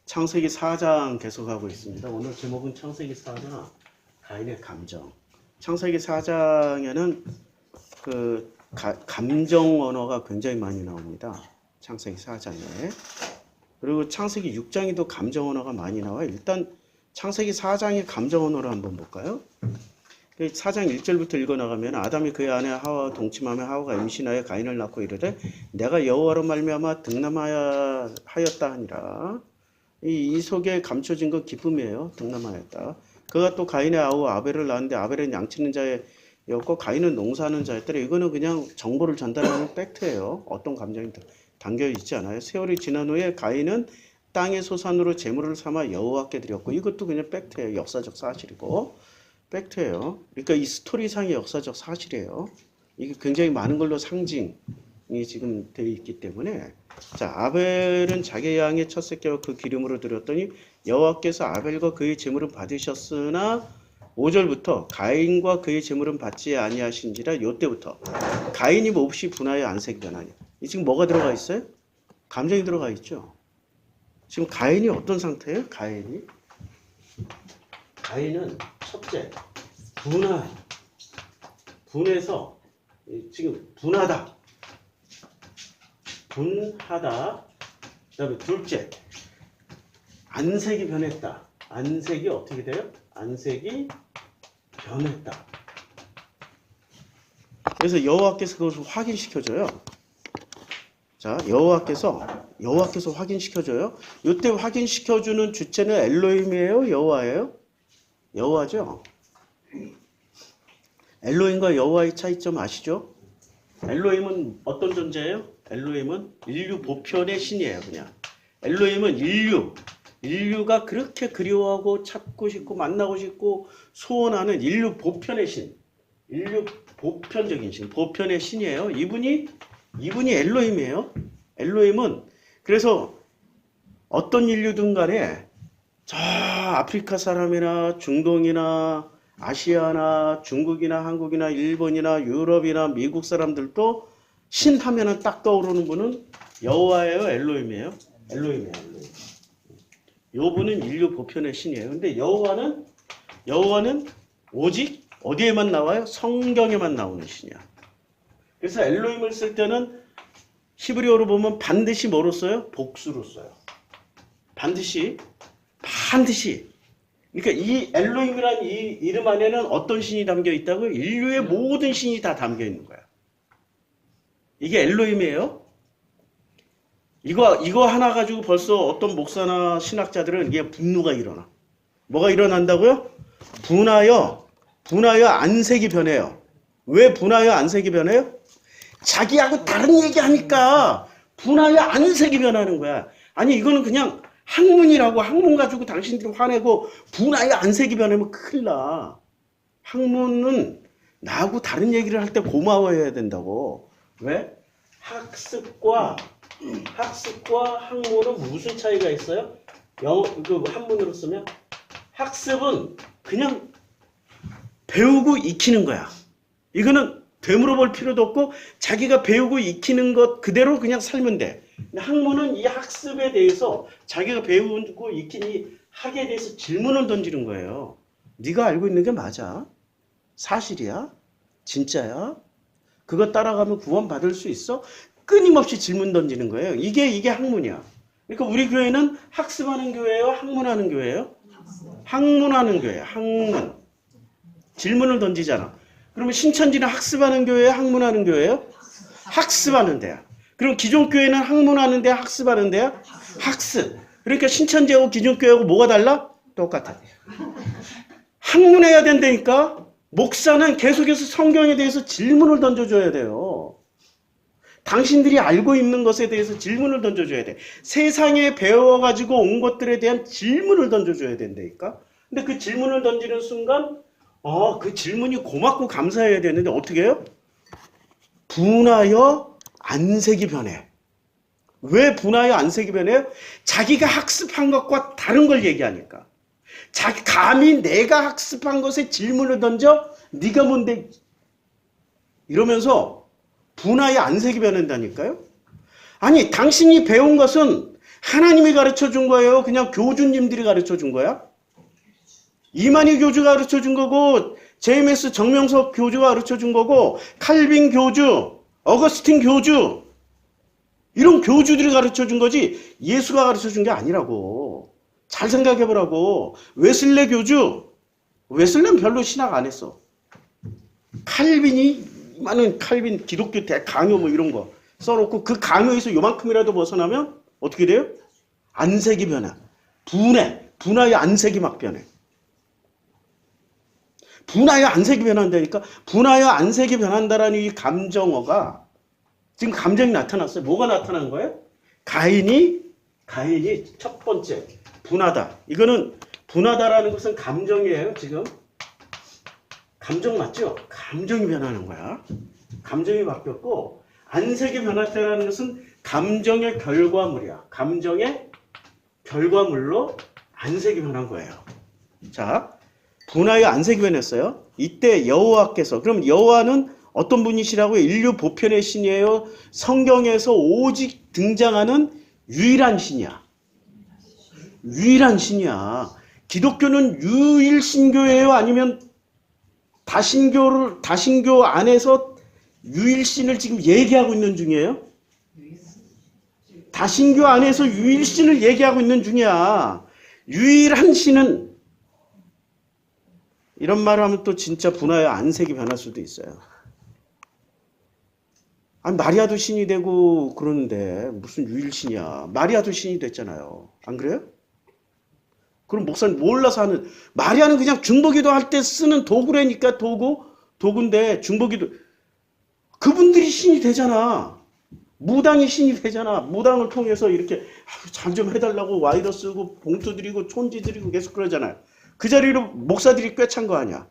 창세기 4장 계속하고 있습니다. 오늘 제목은 창세기 4장 가인의 감정. 창세기 4장에는 그 감정 언어가 굉장히 많이 나옵니다. 창세기 4장에. 그리고 창세기 6장에도 감정 언어가 많이 나와요. 일단 창세기 4장의 감정 언어를 한번 볼까요? 4장 1절부터 읽어나가면 아담이 그의 아내 하와와 동침하며 하와가 임신하여 가인을 낳고 이르되 내가 여호와로 말미암아 등남하였다 하니라. 이 속에 감춰진 건 기쁨이에요. 등남하였다. 그가 또 가인의 아우 아벨을 낳았는데 아벨은 양치는 자였고 가인은 농사하는 자였더라. 이거는 그냥 정보를 전달하는 팩트예요. 어떤 감정이 담겨 있지 않아요. 세월이 지난 후에 가인은 땅의 소산으로 제물을 삼아 여호와께 드렸고 이것도 그냥 팩트예요. 역사적 사실이고 팩트예요. 그러니까 이 스토리상의 역사적 사실이에요. 이게 굉장히 많은 걸로 상징이 지금 되어 있기 때문에 자, 아벨은 자기 양의 첫 새끼와 그 기름으로 드렸더니 여호와께서 아벨과 그의 제물은 받으셨으나 5절부터 가인과 그의 제물은 받지 아니하신지라. 요때부터 가인이 몹시 분하여 안색이 변하니. 이 지금 뭐가 들어가 있어요? 감정이 들어가 있죠. 지금 가인이 어떤 상태예요? 가인은 첫째 분해서 지금 분하다. 그 다음에 둘째 안색이 변했다. 안색이 어떻게 돼요? 안색이 변했다. 그래서 여호와께서 그것을 확인시켜줘요. 자, 여호와께서 확인시켜줘요. 이때 확인시켜주는 주체는 엘로힘이에요? 여호와예요? 여호와죠. 엘로힘과 여호와의 차이점 아시죠? 엘로힘은 어떤 존재예요? 엘로힘은 인류 보편의 신이에요. 그냥 엘로힘은 인류가 그렇게 그리워하고 찾고 싶고 만나고 싶고 소원하는 인류 보편의 신, 인류 보편적인 신, 보편의 신이에요. 이분이 엘로힘이에요. 엘로힘은 그래서 어떤 인류든 간에 저 아프리카 사람이나 중동이나 아시아나 중국이나 한국이나 일본이나 유럽이나 미국 사람들도 신 하면은 딱 떠오르는 분은 여호와예요, 엘로힘이에요? 엘로힘이에요. 요 분은 인류 보편의 신이에요. 근데 여호와는 오직 어디에만 나와요? 성경에만 나오는 신이야. 그래서 엘로힘을 쓸 때는 히브리어로 보면 반드시 뭐로 써요? 복수로 써요. 반드시. 그러니까 이 엘로힘이라는 이 이름 안에는 어떤 신이 담겨 있다고요? 인류의 모든 신이 다 담겨 있는 거야. 이게 엘로힘이에요. 이거 하나 가지고 벌써 어떤 목사나 신학자들은 이게 분노가 일어나. 뭐가 일어난다고요? 분하여 안색이 변해요. 왜 분하여 안색이 변해요? 자기하고 다른 얘기하니까 분하여 안색이 변하는 거야. 아니 이거는 그냥 학문이라고 학문 가지고 당신들이 화내고 분하여 안색이 변하면 큰일 나. 학문은 나하고 다른 얘기를 할 때 고마워해야 된다고. 왜? 학습과 학문은 무슨 차이가 있어요? 한문으로 쓰면 학습은 그냥 배우고 익히는 거야. 이거는 되물어 볼 필요도 없고 자기가 배우고 익히는 것 그대로 그냥 살면 돼. 근데 학문은 이 학습에 대해서 자기가 배우고 익힌 이 학에 대해서 질문을 던지는 거예요. 네가 알고 있는 게 맞아? 사실이야? 진짜야? 그거 따라가면 구원 받을 수 있어? 끊임없이 질문 던지는 거예요. 이게 학문이야. 그러니까 우리 교회는 학습하는 교회예요? 학문하는 교회예요? 학문하는 교회예요. 학문. 질문을 던지잖아. 그러면 신천지는 학습하는 교회예요? 학문하는 교회예요? 학습하는 데야. 그럼 기존 교회는 학문하는 데야? 학습하는 데야? 학습. 그러니까 신천지하고 기존 교회하고 뭐가 달라? 똑같아. 학문해야 된다니까. 목사는 계속해서 성경에 대해서 질문을 던져줘야 돼요. 당신들이 알고 있는 것에 대해서 질문을 던져줘야 돼. 세상에 배워가지고 온 것들에 대한 질문을 던져줘야 된다니까. 근데 그 질문을 던지는 순간 그 질문이 고맙고 감사해야 되는데 어떻게 해요? 분하여 안색이 변해. 왜 분하여 안색이 변해요? 자기가 학습한 것과 다른 걸 얘기하니까. 감히 내가 학습한 것에 질문을 던져 네가 뭔데? 이러면서 분하의 안색이 변한다니까요. 아니 당신이 배운 것은 하나님이 가르쳐준 거예요? 그냥 교주님들이 가르쳐준 거야? 이만희 교주가 가르쳐준 거고 제임스 정명석 교주가 가르쳐준 거고 칼빈 교주, 어거스틴 교주 이런 교주들이 가르쳐준 거지 예수가 가르쳐준 게 아니라고. 잘 생각해보라고. 웨슬레 교주, 웨슬레는 별로 신학 안 했어. 칼빈이 많은 칼빈 기독교 강요 뭐 이런 거 써놓고 그 강요에서 요만큼이라도 벗어나면 어떻게 돼요? 안색이 변화. 분하의 안색이 막 변해. 분하의 안색이 변한다니까. 분하의 안색이 변한다라는 이 감정어가 지금 감정이 나타났어요. 뭐가 나타난 거예요? 가인이 첫 번째 분하다. 이거는 분하다라는 것은 감정이에요. 지금 감정 맞죠? 감정이 변하는 거야. 감정이 바뀌었고 안색이 변했다는 것은 감정의 결과물이야. 감정의 결과물로 안색이 변한 거예요. 자, 분하의 안색이 변했어요. 이때 여호와께서, 그럼 여호와는 어떤 분이시라고요? 인류 보편의 신이에요? 성경에서 오직 등장하는 유일한 신이야. 유일한 신이야. 기독교는 유일신교예요? 아니면 다신교 안에서 유일신을 지금 얘기하고 있는 중이에요? 다신교 안에서 유일신을 얘기하고 있는 중이야. 유일한 신은 이런 말을 하면 또 진짜 분하의 안색이 변할 수도 있어요. 아니, 마리아도 신이 되고 그러는데 무슨 유일신이야. 마리아도 신이 됐잖아요. 안 그래요? 그럼 목사님 몰라서 하는, 마리아는 그냥 중보기도 할 때 쓰는 도구라니까. 도구인데 중보기도 그분들이 신이 되잖아. 무당이 신이 되잖아. 무당을 통해서 이렇게 잘 좀 해달라고 와이더 쓰고 봉투 드리고 촌지 드리고 계속 그러잖아요. 그 자리로 목사들이 꿰찬 거 아니야.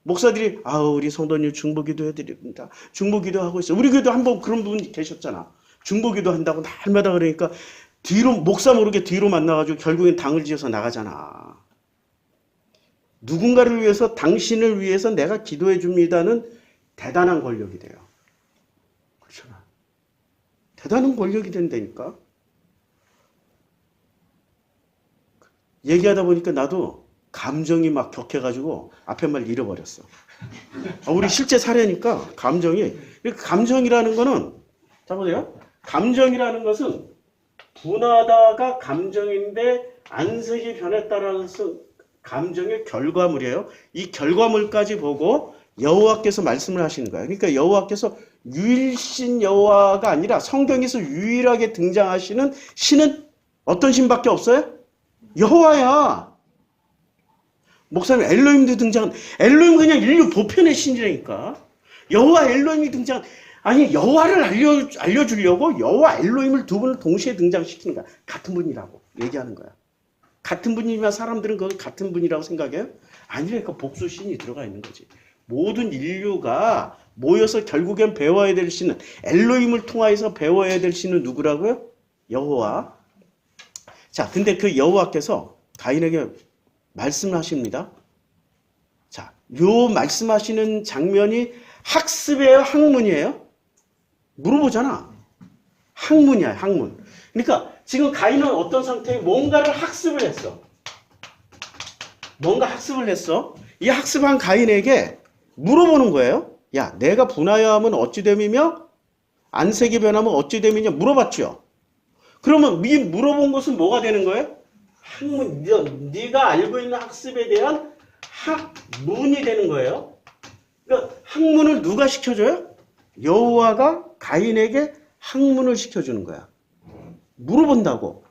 목사들이 우리 성도님 중보기도 해드립니다. 중보기도 하고 있어. 우리 교회도 한번 그런 분이 계셨잖아. 중보기도 한다고 날마다 그러니까 뒤로 목사 모르게 뒤로 만나가지고 결국엔 당을 지어서 나가잖아. 누군가를 위해서 당신을 위해서 내가 기도해 줍니다는 대단한 권력이 돼요. 그렇잖아. 대단한 권력이 된다니까. 얘기하다 보니까 나도 감정이 막 격해가지고 앞에 말 잃어버렸어. 우리 실제 사례니까 감정이라는 거는 자 보세요. 감정이라는 것은 분하다가 감정인데 안색이 변했다라는 것은 감정의 결과물이에요. 이 결과물까지 보고 여호와께서 말씀을 하시는 거예요. 그러니까 여호와께서 유일신 여호와가 아니라 성경에서 유일하게 등장하시는 신은 어떤 신밖에 없어요? 여호와야. 목사님 엘로힘도 엘로힘 그냥 인류 보편의 신이라니까. 여호와 엘로힘이 아니 여호와를 알려주려고 여호와 엘로힘을 두 분을 동시에 등장시키는 거야. 같은 분이라고 얘기하는 거야. 같은 분이면 사람들은 그걸 같은 분이라고 생각해요? 아니라니까 복수신이 들어가 있는 거지. 모든 인류가 모여서 결국엔 배워야 될 신은, 엘로힘을 통하여서 배워야 될 신은 누구라고요? 여호와. 자, 근데 그 여호와께서 가인에게 말씀하십니다. 자, 요 말씀하시는 장면이 학습이에요? 학문이에요? 물어보잖아. 학문이야, 학문. 그러니까 지금 가인은 어떤 상태에 뭔가를 학습을 했어. 뭔가 학습을 했어. 이 학습한 가인에게 물어보는 거예요. 야, 내가 분하여함은 어찌 됨이며 안색이 변하면 어찌 됨이냐 물어봤죠. 그러면 이 물어본 것은 뭐가 되는 거예요? 학문, 네가 알고 있는 학습에 대한 학문이 되는 거예요. 그러니까 학문을 누가 시켜줘요? 여호와가 가인에게 학문을 시켜주는 거야. 물어본다고.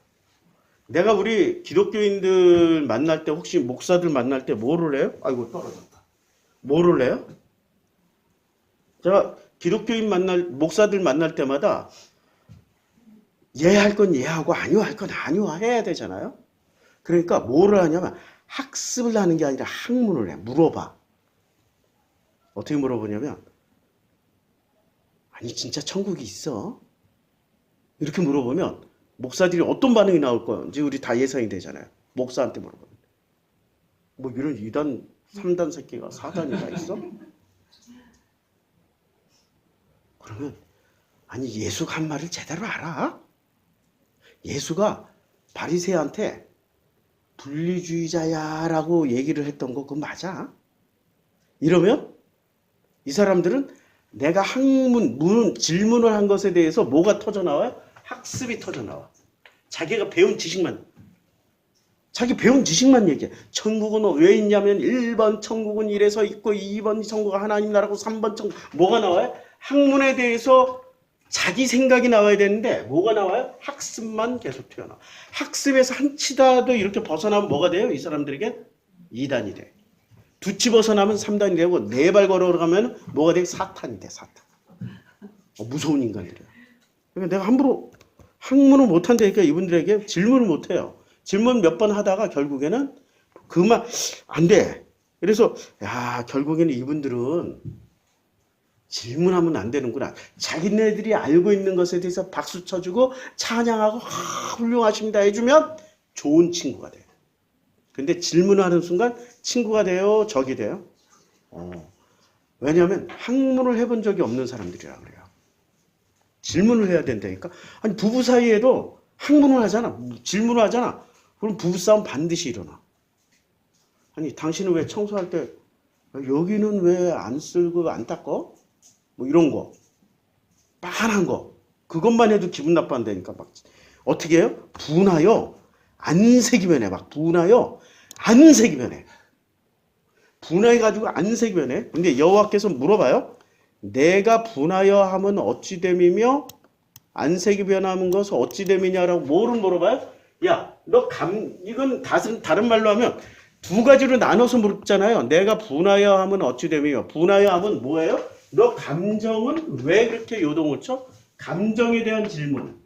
내가 우리 기독교인들 만날 때 혹시 목사들 만날 때 뭐를 해요? 아이고 떨어졌다. 뭐를 해요? 제가 기독교인 목사들 만날 때마다 예할 건 예하고 아니할 건 아니와 해야 되잖아요. 그러니까 뭐를 하냐면 학습을 하는 게 아니라 학문을 해. 물어봐. 어떻게 물어보냐면 아니 진짜 천국이 있어? 이렇게 물어보면 목사들이 어떤 반응이 나올 건지 우리 다 예상이 되잖아요. 목사한테 물어보면. 뭐 이런 2단, 3단 새끼가 4단이 다 있어? 그러면 아니 예수가 한 말을 제대로 알아? 예수가 바리새한테 분리주의자야라고 얘기를 했던 거 그거 맞아? 이러면 이 사람들은 내가 질문을 한 것에 대해서 뭐가 터져나와요? 학습이 터져나와. 자기가 배운 지식만 얘기해. 천국은 왜 있냐면 1번 천국은 이래서 있고 2번 천국은 하나님 나라고 3번 천국 뭐가 나와요? 학문에 대해서 자기 생각이 나와야 되는데 뭐가 나와요? 학습만 계속 튀어나와. 학습에서 한 치다도 이렇게 벗어나면 뭐가 돼요? 이 사람들에게 2단이 돼. 두 치 벗어나면 3단이 되고 네 발 걸어가면 뭐가 돼? 4탄이 돼. 4탄. 무서운 인간들이야. 그러니까 내가 함부로 학문을 못한다니까 이분들에게 질문을 못해요. 질문 몇 번 하다가 결국에는 그만 안 돼. 그래서 야 결국에는 이분들은 질문하면 안 되는구나. 자기네들이 알고 있는 것에 대해서 박수 쳐주고 찬양하고 훌륭하십니다 해주면 좋은 친구가 돼요. 근데 질문하는 순간 친구가 돼요? 적이 돼요? 왜냐하면 학문을 해본 적이 없는 사람들이라 그래요. 질문을 해야 된다니까. 아니 부부 사이에도 학문을 하잖아. 질문을 하잖아. 그럼 부부싸움 반드시 일어나. 아니 당신은 왜 청소할 때 여기는 왜 안 쓸고 안 닦어? 뭐 이런 거. 빤한 거. 그것만 해도 기분 나빠한다니까. 막 어떻게 해요? 분하여 안색이면 해. 막 분하여 안색이면 해. 분하해가지고 안색이면 해. 근데 여호와께서 물어봐요. 내가 분하여 하면 어찌 됨이며 안색이 변하는 것은 어찌 됨이냐라고 뭐를 물어봐요? 야, 너 이건 다른 말로 하면 두 가지로 나눠서 물었잖아요. 내가 분하여 하면 어찌 됨이며 분하여 하면 뭐예요? 너 감정은 왜 그렇게 요동을 쳐? 감정에 대한 질문.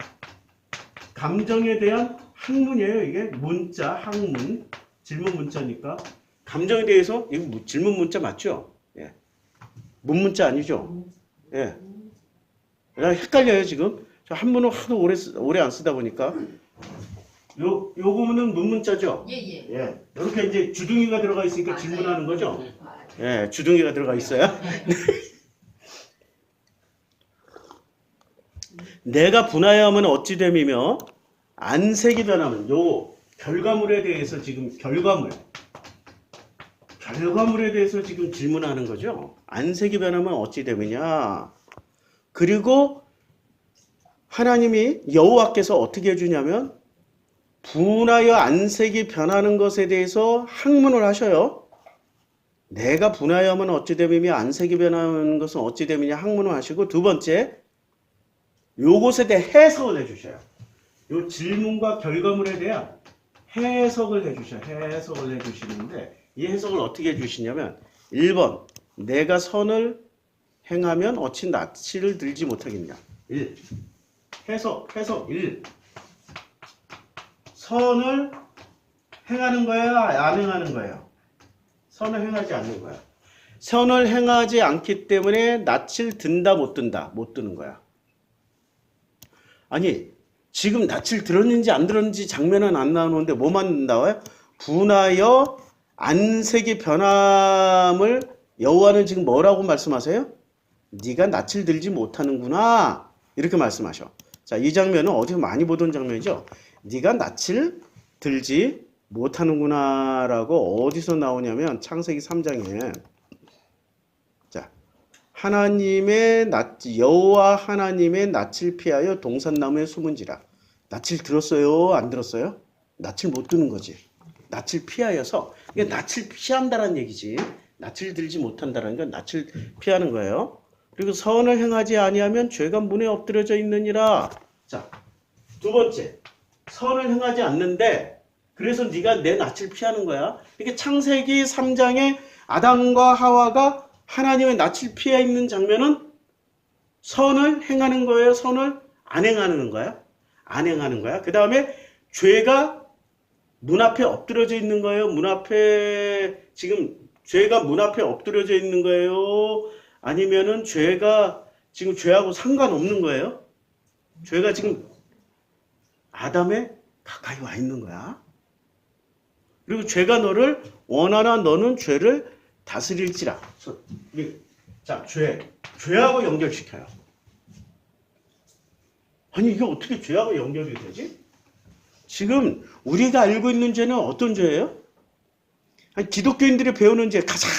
감정에 대한 학문이에요. 이게 문자, 학문. 질문 문자니까. 감정에 대해서 이거 질문 문자 맞죠? 예. 문문자 아니죠? 예. 헷갈려요, 지금. 저 한문을 하도 오래 안 쓰다 보니까. 요거는 문문자죠? 예. 예. 이렇게 이제 주둥이가 들어가 있으니까 질문하는 거죠? 예, 주둥이가 들어가 있어요. 내가 분하여 하면 어찌 됨이며 안색이 변하면 요 결과물에 대해서 지금 결과물에 대해서 지금 질문하는 거죠. 안색이 변하면 어찌 됨이냐. 그리고 하나님이 여호와께서 어떻게 해주냐면 분하여 안색이 변하는 것에 대해서 학문을 하셔요. 내가 분하여 하면 어찌 됨이며 안색이 변하는 것은 어찌 됨이냐 학문을 하시고 두 번째 요것에 대해 해석을 해주셔요. 요 질문과 결과물에 대한 해석을 해주셔요. 해석을 해주시는데 이 해석을 어떻게 해주시냐면 1번 내가 선을 행하면 어찌 낯을 들지 못하겠냐. 1. 해석 1. 선을 행하는 거예요? 안 행하는 거예요? 선을 행하지 않는 거야. 선을 행하지 않기 때문에 낯을 든다 못 든다? 못 드는 거야. 아니 지금 낯을 들었는지 안 들었는지 장면은 안 나오는데 뭐만 나와요? 분하여 안색이 변함을 여호와는 지금 뭐라고 말씀하세요? 네가 낯을 들지 못하는구나 이렇게 말씀하셔. 자, 이 장면은 어디서 많이 보던 장면이죠. 네가 낯을 들지 못하는구나 라고 어디서 나오냐면 창세기 3장에 자 여호와 하나님의 낯을 피하여 동산나무에 숨은지라. 낯을 들었어요? 안 들었어요? 낯을 못 드는 거지. 낯을 피하여서 이게 낯을 피한다는 얘기지. 낯을 들지 못한다는 건 낯을 피하는 거예요. 그리고 선을 행하지 아니하면 죄가 문에 엎드려져 있느니라. 자, 두 번째 선을 행하지 않는데 그래서 네가 내 낯을 피하는 거야. 이게 창세기 3장에 아담과 하와가 하나님의 낯을 피해 있는 장면은 선을 행하는 거예요? 선을 안 행하는 거야? 안 행하는 거야. 그 다음에 죄가 문 앞에 엎드려져 있는 거예요? 죄가 문 앞에 엎드려져 있는 거예요? 아니면은 죄가 지금 죄하고 상관없는 거예요? 죄가 지금 아담에 가까이 와 있는 거야. 그리고 죄가 너를 원하나 너는 죄를 다스릴지라. 자, 죄하고 연결시켜요. 아니 이게 어떻게 죄하고 연결이 되지? 지금 우리가 알고 있는 죄는 어떤 죄예요? 아니, 기독교인들이 배우는 죄 가장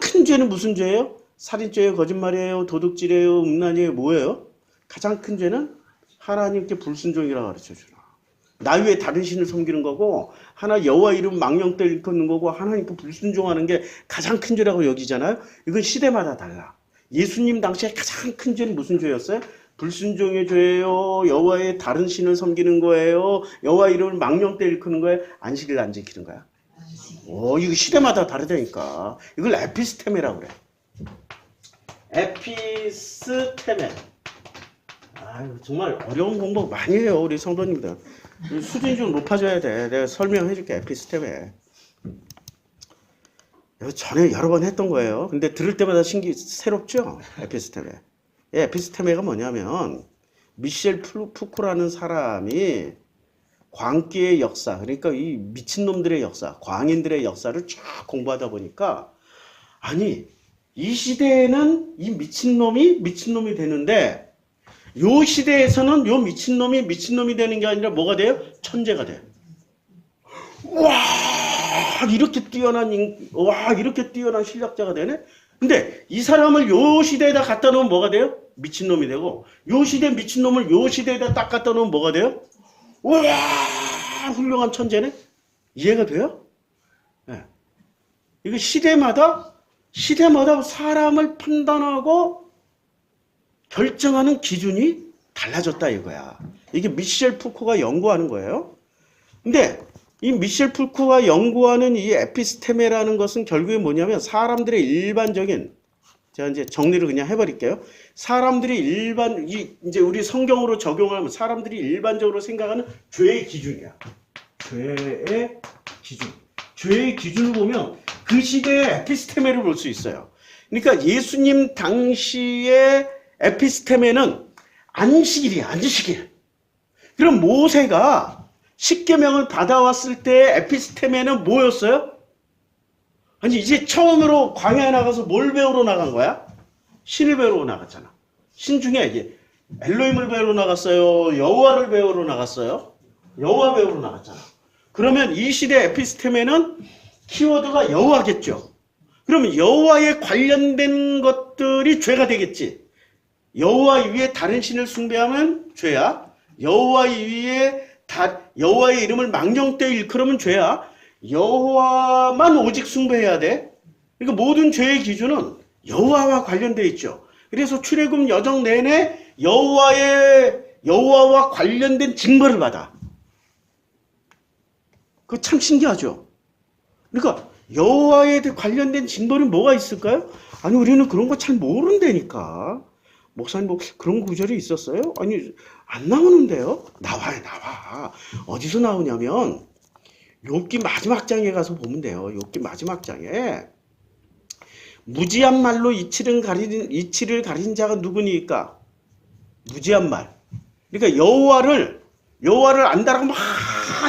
큰 죄는 무슨 죄예요? 살인죄예요, 거짓말이에요, 도둑질이에요, 음란이에요, 뭐예요? 가장 큰 죄는 하나님께 불순종이라고 가르쳐주라. 나 위에 다른 신을 섬기는 거고 하나 여호와 이름 망령되 일컫는 거고 하나님께 불순종하는 게 가장 큰 죄라고 여기잖아요. 이건 시대마다 달라. 예수님 당시에 가장 큰 죄는 무슨 죄였어요? 불순종의 죄예요, 여호와의 다른 신을 섬기는 거예요, 여호와 이름을 망령되 일컫는 거예요, 안식일 안 지키는 거야. 이거 시대마다 다르다니까. 이걸 에피스테메라고 그래. 에피스테메. 아유, 정말 어려운 공부 많이 해요 우리 성도님들. 수준이 좀 높아져야 돼. 내가 설명해 줄게. 에피스테메. 전에 여러 번 했던 거예요. 근데 들을 때마다 새롭죠? 에피스테메. 에피스테메가 뭐냐면 미셸 푸코라는 사람이 광기의 역사, 그러니까 이 미친놈들의 역사, 광인들의 역사를 쫙 공부하다 보니까 아니 이 시대에는 이 미친놈이 되는데 요 시대에서는 요 미친놈이 되는 게 아니라 뭐가 돼요? 천재가 돼. 와 이렇게 뛰어난 실력자가 되네? 근데 이 사람을 요 시대에다 갖다 놓으면 뭐가 돼요? 미친놈이 되고, 요 시대 미친놈을 요 시대에다 딱 갖다 놓으면 뭐가 돼요? 와 훌륭한 천재네? 이해가 돼요? 네. 이거 시대마다 사람을 판단하고 결정하는 기준이 달라졌다 이거야. 이게 미셸 푸코가 연구하는 거예요. 근데 이 미셸 푸코가 연구하는 이 에피스테메라는 것은 결국에 뭐냐면 사람들의 일반적인, 제가 이제 정리를 그냥 해버릴게요. 사람들이 이제 우리 성경으로 적용하면 사람들이 일반적으로 생각하는 죄의 기준이야. 죄의 기준. 죄의 기준을 보면 그 시대의 에피스테메를 볼 수 있어요. 그러니까 예수님 당시의 에피스테메는 안식일이야, 안식일. 그럼 모세가 십계명을 받아왔을 때 에피스테메는 뭐였어요? 아니 이제 처음으로 광야에 나가서 뭘 배우러 나간 거야? 신을 배우러 나갔잖아. 신 중에 이제 엘로힘을 배우러 나갔어요? 여호와를 배우러 나갔어요? 여호와 배우러 나갔잖아. 그러면 이 시대 에피스테메는 키워드가 여호와겠죠. 그러면 여호와에 관련된 것들이 죄가 되겠지. 여호와 위에 다른 신을 숭배하면 죄야. 여호와의 이름을 망령되 일컬으면 죄야. 여호와만 오직 숭배해야 돼. 그러니까 모든 죄의 기준은 여호와와 관련되어 있죠. 그래서 출애굽 여정 내내 여호와와 관련된 징벌을 받아. 그거 참 신기하죠. 그러니까 여호와에 관련된 징벌이 뭐가 있을까요? 아니 우리는 그런 거 잘 모른다니까. 목사님 뭐 그런 구절이 있었어요? 아니 안 나오는데요? 나와. 어디서 나오냐면 욥기 마지막 장에 가서 보면 돼요. 욥기 마지막 장에 무지한 말로 이치를 가린 자가 누구니까? 무지한 말. 그러니까 여호와를 안다라고 막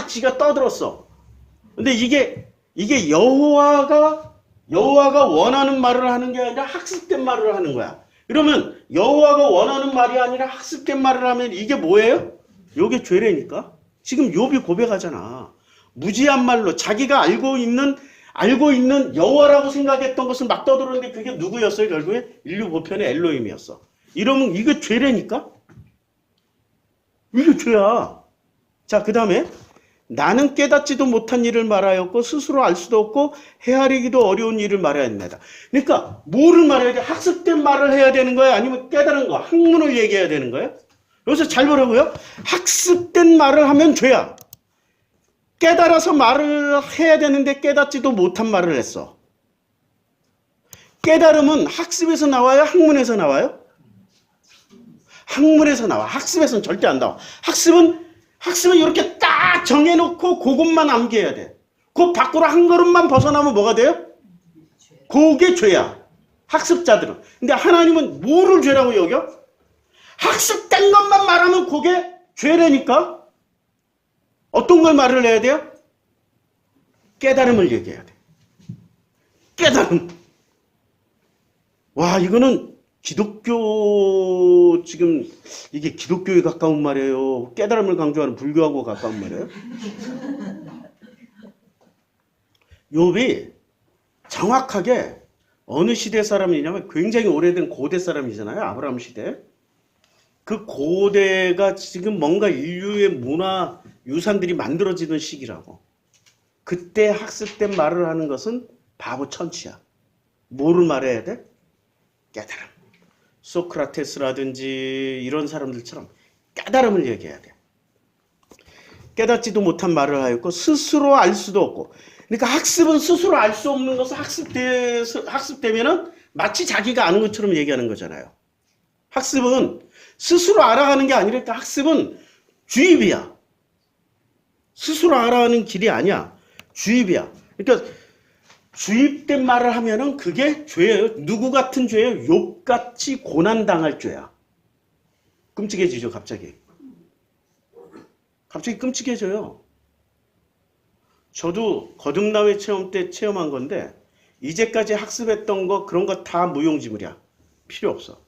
지가 떠들었어. 근데 이게 여호와가 원하는 말을 하는 게 아니라 학습된 말을 하는 거야. 그러면 여호와가 원하는 말이 아니라 학습된 말을 하면 이게 뭐예요? 이게 죄래니까. 지금 욥이 고백하잖아. 무지한 말로 자기가 알고 있는 여호와라고 생각했던 것을 막 떠들었는데 그게 누구였어요? 결국에 인류 보편의 엘로힘이었어. 이러면 이게 죄래니까? 이게 죄야. 자, 그 다음에 나는 깨닫지도 못한 일을 말하였고 스스로 알 수도 없고 헤아리기도 어려운 일을 말하였나이다. 그러니까 뭐를 말해야 돼? 학습된 말을 해야 되는 거야? 아니면 깨달은 거, 학문을 얘기해야 되는 거야? 여기서 잘 보라고요. 학습된 말을 하면 죄야. 깨달아서 말을 해야 되는데 깨닫지도 못한 말을 했어. 깨달음은 학습에서 나와요? 학문에서 나와요? 학문에서 나와. 학습에서는 절대 안 나와. 학습은 이렇게 딱 정해놓고 그것만 암기해야 돼. 그 밖으로 한 걸음만 벗어나면 뭐가 돼요? 그게 죄야. 학습자들은. 근데 하나님은 뭐를 죄라고 여겨? 학습된 것만 말하면 그게 죄라니까. 어떤 걸 말을 해야 돼요? 깨달음을 얘기해야 돼. 깨달음. 와, 이거는 기독교, 지금 이게 기독교에 가까운 말이에요. 깨달음을 강조하는 불교하고 가까운 말이에요. 욥이 정확하게 어느 시대 사람이냐면 굉장히 오래된 고대 사람이잖아요. 아브라함 시대. 그 고대가 지금 뭔가 인류의 문화 유산들이 만들어지는 시기라고. 그때 학습된 말을 하는 것은 바보 천치야. 뭐를 말해야 돼? 깨달음. 소크라테스라든지 이런 사람들처럼 깨달음을 얘기해야 돼. 깨닫지도 못한 말을 하였고 스스로 알 수도 없고. 그러니까 학습은 스스로 알 수 없는 것을 학습되면은 마치 자기가 아는 것처럼 얘기하는 거잖아요. 학습은 스스로 알아가는 게 아니니까 학습은 주입이야. 스스로 알아가는 길이 아니야. 주입이야. 그러니까 주입된 말을 하면은 그게 죄예요. 누구 같은 죄예요? 욥같이 고난당할 죄야. 끔찍해지죠, 갑자기. 갑자기 끔찍해져요. 저도 거듭남의 체험 때 체험한 건데 이제까지 학습했던 거 그런 거 다 무용지물이야. 필요 없어.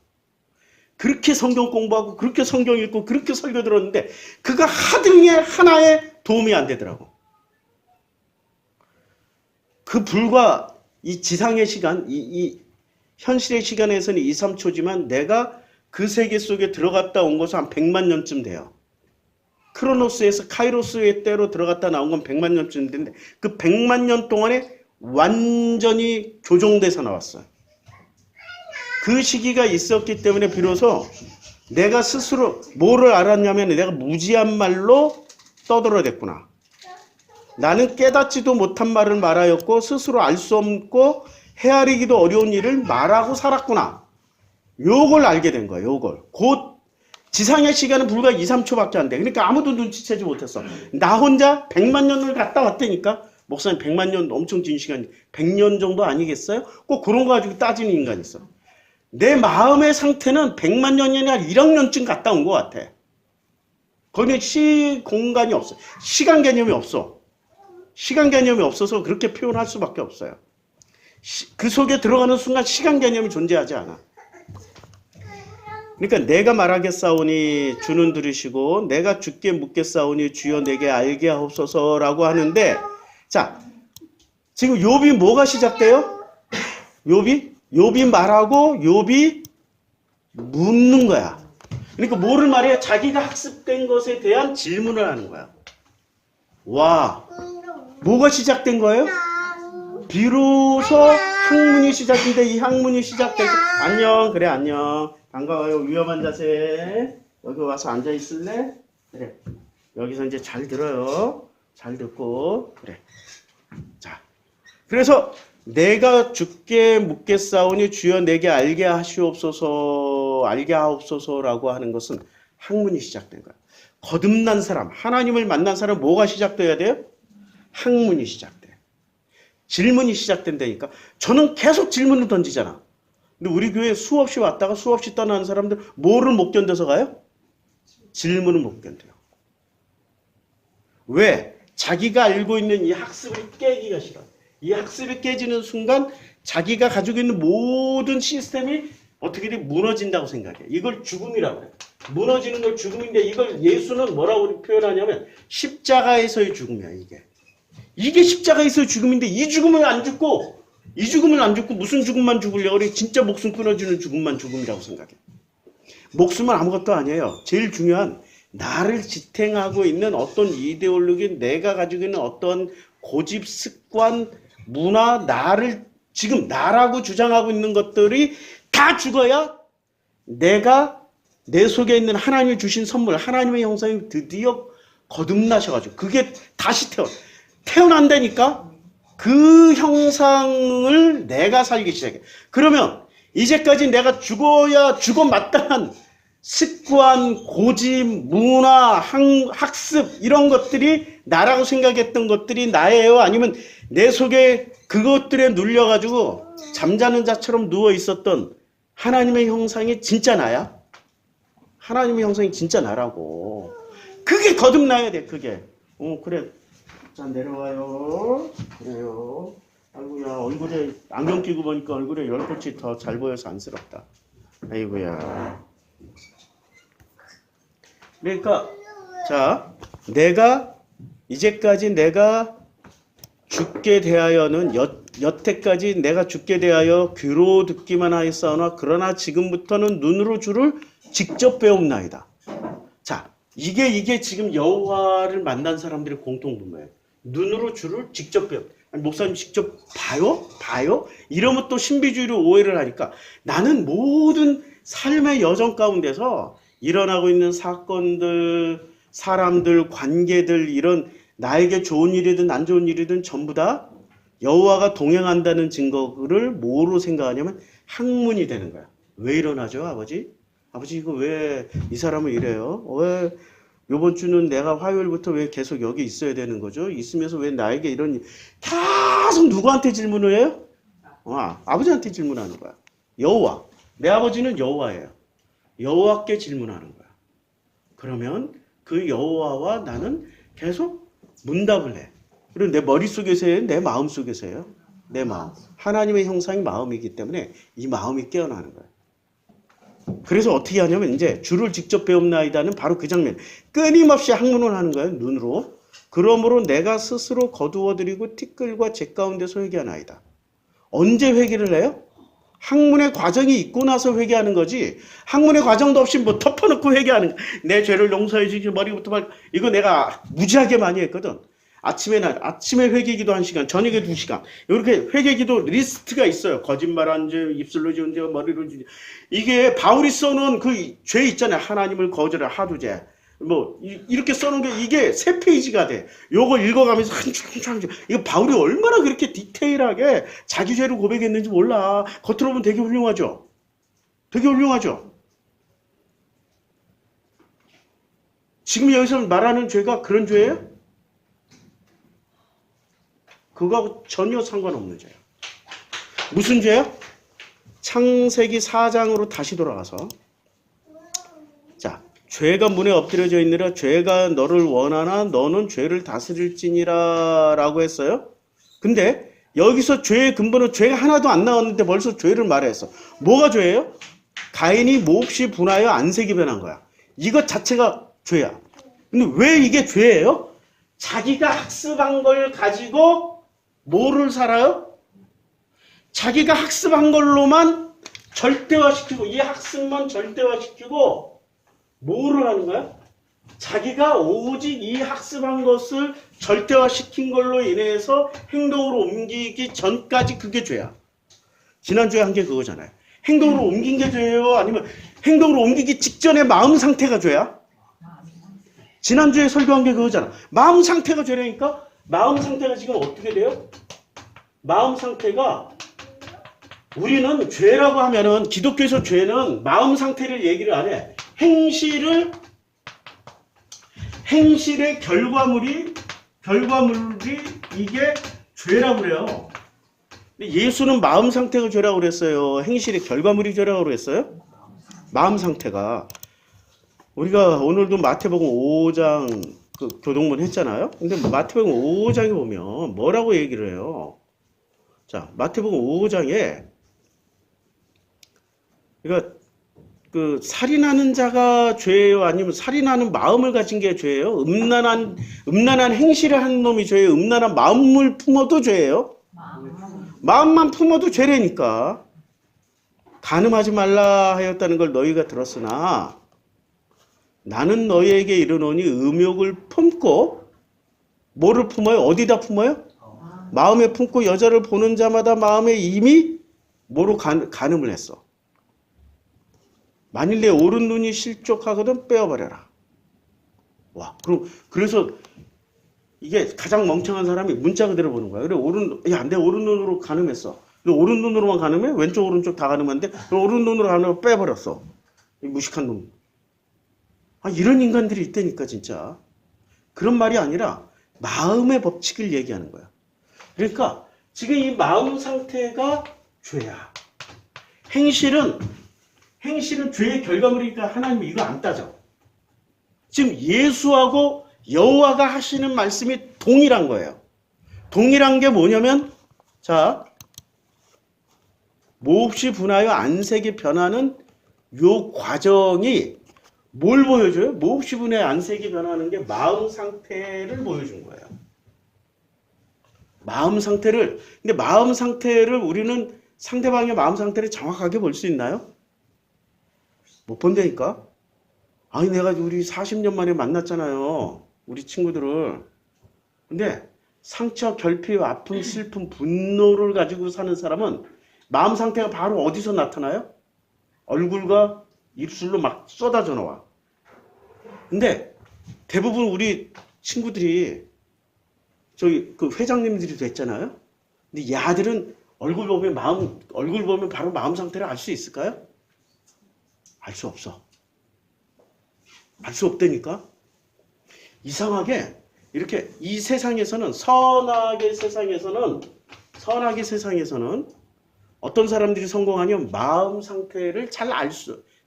그렇게 성경 공부하고 그렇게 성경 읽고 그렇게 설교 들었는데 그거 하등에 하나에 도움이 안 되더라고. 그 불과 이 지상의 시간, 이 현실의 시간에서는 2, 3초지만 내가 그 세계 속에 들어갔다 온 것은 한 100만 년쯤 돼요. 크로노스에서 카이로스의 때로 들어갔다 나온 건 100만 년쯤 되는데 그 100만 년 동안에 완전히 교정돼서 나왔어요. 그 시기가 있었기 때문에 비로소 내가 스스로 뭐를 알았냐면 내가 무지한 말로 떠들어댔구나. 나는 깨닫지도 못한 말을 말하였고 스스로 알 수 없고 헤아리기도 어려운 일을 말하고 살았구나. 요걸 알게 된 거예요. 요걸. 곧 지상의 시간은 불과 2, 3초밖에 안 돼. 그러니까 아무도 눈치채지 못했어. 나 혼자 100만 년을 갔다 왔다니까. 목사님 100만 년 엄청 긴 시간, 100년 정도 아니겠어요? 꼭 그런 거 가지고 따지는 인간이 있어. 내 마음의 상태는 100만 년이 아니라 1억 년쯤 갔다 온 것 같아. 거기는 공간이 없어. 시간 개념이 없어. 시간 개념이 없어서 그렇게 표현할 수밖에 없어요. 그 속에 들어가는 순간 시간 개념이 존재하지 않아. 그러니까 내가 말하겠사오니 주는 들으시고 내가 주께 묻겠사오니 주여 내게 알게 하옵소서라고 하는데 자 지금 욥이 뭐가 시작돼요? 욥이 말하고 욥이 묻는 거야. 그러니까 뭐를 말해요? 자기가 학습된 것에 대한 질문을 하는 거야. 와, 뭐가 시작된 거예요? 비로소 학문이 시작인데 이 학문이 시작될 때 안녕, 그래 안녕, 반가워요. 위험한 자세. 여기 와서 앉아 있을래? 그래. 여기서 이제 잘 들어요. 잘 듣고 그래. 자, 그래서 내가 주께 묻겠사오니 주여 내게 알게 하옵소서라고 하는 것은 학문이 시작된 거야. 거듭난 사람, 하나님을 만난 사람 뭐가 시작돼야 돼요? 학문이 시작돼. 질문이 시작된다니까. 저는 계속 질문을 던지잖아. 근데 우리 교회에 수없이 왔다가 수없이 떠나는 사람들 뭐를 못 견뎌서 가요? 질문을 못 견뎌요. 왜? 자기가 알고 있는 이 학습을 깨기가 싫어. 이 학습이 깨지는 순간 자기가 가지고 있는 모든 시스템이 어떻게든 무너진다고 생각해. 이걸 죽음이라고 해. 무너지는 걸 죽음인데 이걸 예수는 뭐라고 표현하냐면 십자가에서의 죽음이야. 이게 십자가에서의 죽음인데 이 죽음을 안 죽고 무슨 죽음만 죽으려고 그래. 진짜 목숨 끊어지는 죽음만 죽음이라고 생각해. 목숨은 아무것도 아니에요. 제일 중요한 나를 지탱하고 있는 어떤 이데올로기, 내가 가지고 있는 어떤 고집, 습관, 문화, 나를 지금 나라고 주장하고 있는 것들이 다 죽어야 내가 내 속에 있는 하나님이 주신 선물, 하나님의 형상이 드디어 거듭나셔가지고 그게 다시 태어난다니까 그 형상을 내가 살기 시작해. 그러면 이제까지 내가 죽어 마땅한 습관, 고집, 문화, 학습 이런 것들이 나라고 생각했던 것들이 나예요? 아니면 내 속에 그것들에 눌려가지고 잠자는 자처럼 누워 있었던 하나님의 형상이 진짜 나야? 하나님의 형상이 진짜 나라고. 그게 거듭나야 돼. 그게. 그래. 자, 내려와요. 그래요. 아이고야, 얼굴에 안경 끼고 보니까 얼굴에 열꽃이 더 잘 보여서 안쓰럽다. 아이고야. 그러니까 자, 내가 이제까지 내가 죽게 대하여는 여태까지 내가 죽게 대하여 귀로 듣기만 하였사오나 그러나 지금부터는 눈으로 주를 직접 배움나이다. 자, 이게 지금 여호와를 만난 사람들의 공통분모예요. 눈으로 주를 직접 배움. 아니, 목사님 직접 봐요? 이러면 또 신비주의로 오해를 하니까 나는 모든 삶의 여정 가운데서 일어나고 있는 사건들, 사람들, 관계들, 이런 나에게 좋은 일이든 안 좋은 일이든 전부 다 여호와가 동행한다는 증거를 뭐로 생각하냐면 학문이 되는 거야. 왜 일어나죠, 아버지? 아버지 이거 왜 이 사람은 이래요? 왜 요번 주는 내가 화요일부터 왜 계속 여기 있어야 되는 거죠? 있으면서 왜 나에게 이런 계속 누구한테 질문을 해요? 아버지한테 질문하는 거야. 여호와. 내 아버지는 여호와예요. 여호와께 질문하는 거야. 그러면 그 여호와와 나는 계속 문답을 해. 그리고 내 머릿속에서요, 내 마음속에서요. 내 마음. 하나님의 형상이 마음이기 때문에 이 마음이 깨어나는 거야. 그래서 어떻게 하냐면 이제 주를 직접 배움나이다는 바로 그 장면. 끊임없이 학문을 하는 거예요. 눈으로. 그러므로 내가 스스로 거두어드리고 티끌과 재 가운데서 회개하나이다. 언제 회개를 해요? 학문의 과정이 있고 나서 회개하는 거지. 학문의 과정도 없이 뭐 덮어놓고 회개하는 거야. 내 죄를 용서해 주지 머리부터 발. 이거 내가 무지하게 많이 했거든. 아침에 회개기도 1시간, 저녁에 2시간. 이렇게 회개기도 리스트가 있어요. 거짓말한 죄, 입술로 지은 죄, 머리로 지은 죄. 이게 바울이 써놓은 그 죄 있잖아요. 하나님을 거절한 하두죄. 뭐 이렇게 써놓은 게 이게 3페이지가 돼. 요거 읽어가면서 한참 이거 바울이 얼마나 그렇게 디테일하게 자기 죄를 고백했는지 몰라. 겉으로 보면 되게 훌륭하죠. 되게 훌륭하죠. 지금 여기서 말하는 죄가 그런 죄예요? 그거하고 전혀 상관없는 죄예요. 무슨 죄요? 창세기 4장으로 다시 돌아가서 자, 죄가 문에 엎드려져 있느라 죄가 너를 원하나 너는 죄를 다스릴지니라 라고 했어요. 근데 여기서 죄의 근본은 죄가 하나도 안 나왔는데 벌써 죄를 말했어. 뭐가 죄예요? 가인이 몹시 분하여 안색이 변한 거야. 이것 자체가 죄야. 근데 왜 이게 죄예요? 자기가 학습한 걸 가지고 뭐를 살아요? 자기가 학습한 걸로만 절대화시키고 이 학습만 절대화시키고 뭐를 하는 거야? 자기가 오직 이 학습한 것을 절대화시킨 걸로 인해서 행동으로 옮기기 전까지 그게 죄야. 지난주에 한 게 그거잖아요. 행동으로 옮긴 게 죄예요? 아니면 행동으로 옮기기 직전의 마음 상태가 죄야? 지난주에 설교한 게 그거잖아. 마음 상태가 죄라니까? 마음 상태가 지금 어떻게 돼요? 마음 상태가 우리는 죄라고 하면은 기독교에서 죄는 마음 상태를 얘기를 안 해. 행실의 결과물이 이게 죄라고 그래요. 근데 예수는 마음 상태가 죄라고 그랬어요. 행실의 결과물이 죄라고 그랬어요? 마음 상태가. 우리가 오늘도 마태복음 5장 그 교동문 했잖아요. 근데 마태복음 5장에 보면 뭐라고 얘기를 해요? 자, 마태복음 5장에 그러니까 그 살인하는 자가 죄예요? 아니면 살인하는 마음을 가진 게 죄예요? 음란한 행실을 하는 놈이 죄예요? 음란한 마음을 품어도 죄예요? 마음만 품어도 죄라니까. 간음하지 말라 하였다는 걸 너희가 들었으나 나는 너희에게 이르노니 음욕을 품고 뭐를 품어요? 어디다 품어요? 마음에 품고 여자를 보는 자마다 마음에 이미 뭐로 간음을 했어. 만일 내 오른 눈이 실족하거든 빼어버려라. 와, 그래서 이게 가장 멍청한 사람이 문자 그대로 보는 거야. 그래 내 오른 눈으로 간음했어. 오른 눈으로만 간음해? 왼쪽 오른쪽 다 간음한데 오른 눈으로 간음을 빼버렸어. 이 무식한 놈. 이런 인간들이 있다니까 진짜. 그런 말이 아니라 마음의 법칙을 얘기하는 거야. 그러니까 지금 이 마음 상태가 죄야. 행실은 죄의 결과물이니까 하나님이 이거 안 따져. 지금 예수하고 여호와가 하시는 말씀이 동일한 거예요. 동일한 게 뭐냐면 자, 몹시 분하여 안색이 변하는 요 과정이 뭘 보여줘요? 몹시 분하여 안색이 변하는 게 마음 상태를 보여준 거예요. 마음 상태를. 근데 마음 상태를 우리는 상대방의 마음 상태를 정확하게 볼 수 있나요? 못 본다니까? 아니, 내가 우리 40년 만에 만났잖아요. 우리 친구들을. 근데 상처, 결핍, 아픔, 슬픔, 분노를 가지고 사는 사람은 마음 상태가 바로 어디서 나타나요? 얼굴과 입술로 막 쏟아져 나와. 근데 대부분 우리 친구들이 저기 그 회장님들이 됐잖아요. 근데 이 아들은 얼굴 보면 바로 마음 상태를 알 수 있을까요? 알 수 없어. 알 수 없다니까? 이상하게 이렇게 이 세상에서는 선악의 세상에서는 어떤 사람들이 성공하냐면 마음 상태를 잘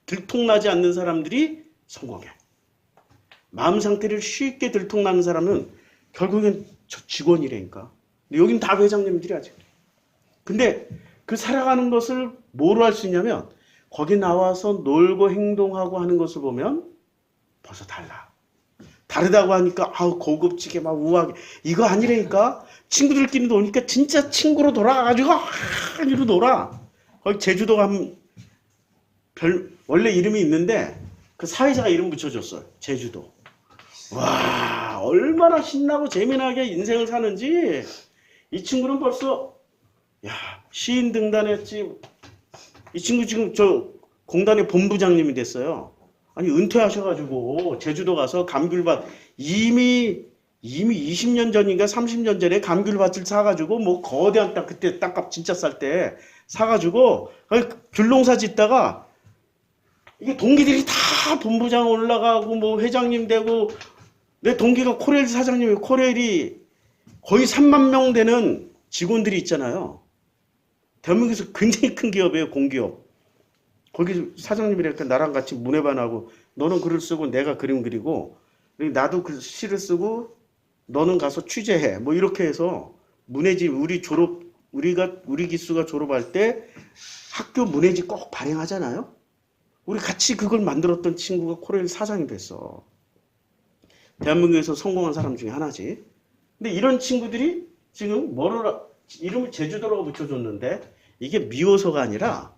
들통나지 않는 사람들이 성공해. 마음 상태를 쉽게 들통나는 사람은 결국엔 저 직원이라니까. 근데 여긴 다 회장님들이 아직. 근데 그 살아가는 것을 뭐로 할 수 있냐면 거기 나와서 놀고 행동하고 하는 것을 보면 벌써 달라. 다르다고 하니까 아우 고급지게 막 우아하게 이거 아니라니까. 친구들끼리 노니까 진짜 친구로 돌아가가지고 이로 놀아. 거기 제주도 가면 원래 이름이 있는데 그 사회자가 이름 붙여줬어요. 제주도. 와 얼마나 신나고 재미나게 인생을 사는지. 이 친구는 벌써 시인 등단했지. 이 친구 지금 저 공단의 본부장님이 됐어요. 아니 은퇴하셔가지고 제주도 가서 감귤밭 이미 20년 전인가 30년 전에 감귤밭을 사가지고 뭐 거대한 땅 그때 땅값 진짜 쌀 때 사가지고 귤농사 짓다가 이게 동기들이 다 본부장 올라가고 뭐 회장님 되고 내 동기가 코레일 사장님이 코레일이 거의 3만 명 되는 직원들이 있잖아요. 대한민국에서 굉장히 큰 기업이에요. 공기업. 거기 사장님이니까 나랑 같이 문해반하고 너는 글을 쓰고 내가 그림 그리고 나도 그 시를 쓰고 너는 가서 취재해. 뭐 이렇게 해서 문해지 우리 기수가 졸업할 때 학교 문해지 꼭 발행하잖아요. 우리 같이 그걸 만들었던 친구가 코레일 사장이 됐어. 대한민국에서 성공한 사람 중에 하나지. 근데 이런 친구들이 지금 이름을 제주도라고 붙여줬는데 이게 미워서가 아니라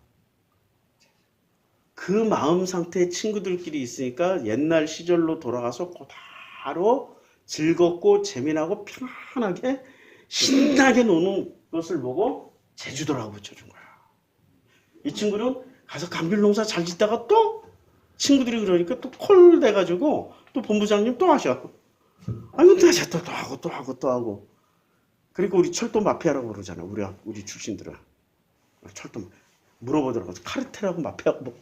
그 마음 상태의 친구들끼리 있으니까 옛날 시절로 돌아가서 바로 즐겁고 재미나고 편안하게 신나게 노는 것을 보고 제주도라고 붙여준 거야. 이 친구는 가서 감귤 농사 잘 짓다가 또 친구들이 그러니까 또 콜 돼가지고 또 본부장님 또 하셔. 아니 근데 또 하고. 그러니까 우리 철도 마피아라고 그러잖아. 우리 출신들은. 철도 물어보더라고. 카르텔하고 마피아하고 뭐.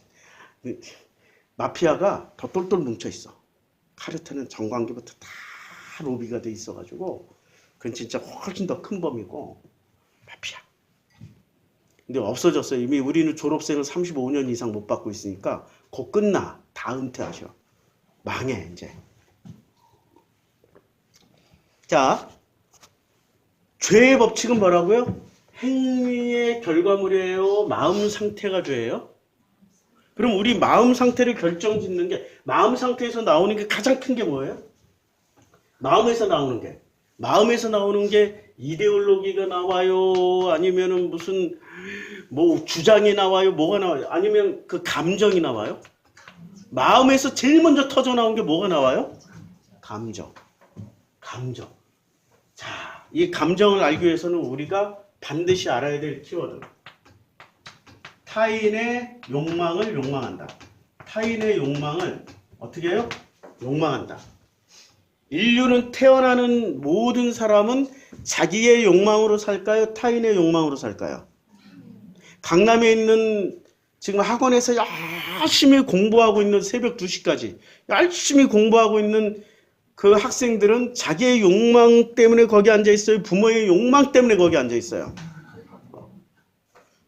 마피아가 더 똘똘 뭉쳐 있어. 카르텔은 정관계부터 다 로비가 돼 있어가지고 그건 진짜 훨씬 더 큰 범이고 마피아. 근데 없어졌어요. 이미 우리는 졸업생을 35년 이상 못 받고 있으니까 곧 끝나. 다 은퇴하셔. 망해 이제. 자, 죄의 법칙은 뭐라고요? 행위의 결과물이에요? 마음 상태가 죄예요? 그럼 우리 마음 상태를 결정짓는 게 마음 상태에서 나오는 게 가장 큰 게 뭐예요? 마음에서 나오는 게 이데올로기가 나와요? 아니면은 무슨 뭐 주장이 나와요? 뭐가 나와요? 아니면 그 감정이 나와요? 마음에서 제일 먼저 터져 나온 게 뭐가 나와요? 감정. 자, 이 감정을 알기 위해서는 우리가 반드시 알아야 될 키워드. 타인의 욕망을 욕망한다. 타인의 욕망을 어떻게 해요? 욕망한다. 인류는 태어나는 모든 사람은 자기의 욕망으로 살까요? 타인의 욕망으로 살까요? 강남에 있는 지금 학원에서 열심히 공부하고 있는 새벽 2시까지 열심히 공부하고 있는 그 학생들은 자기의 욕망 때문에 거기 앉아 있어요? 부모의 욕망 때문에 거기 앉아 있어요?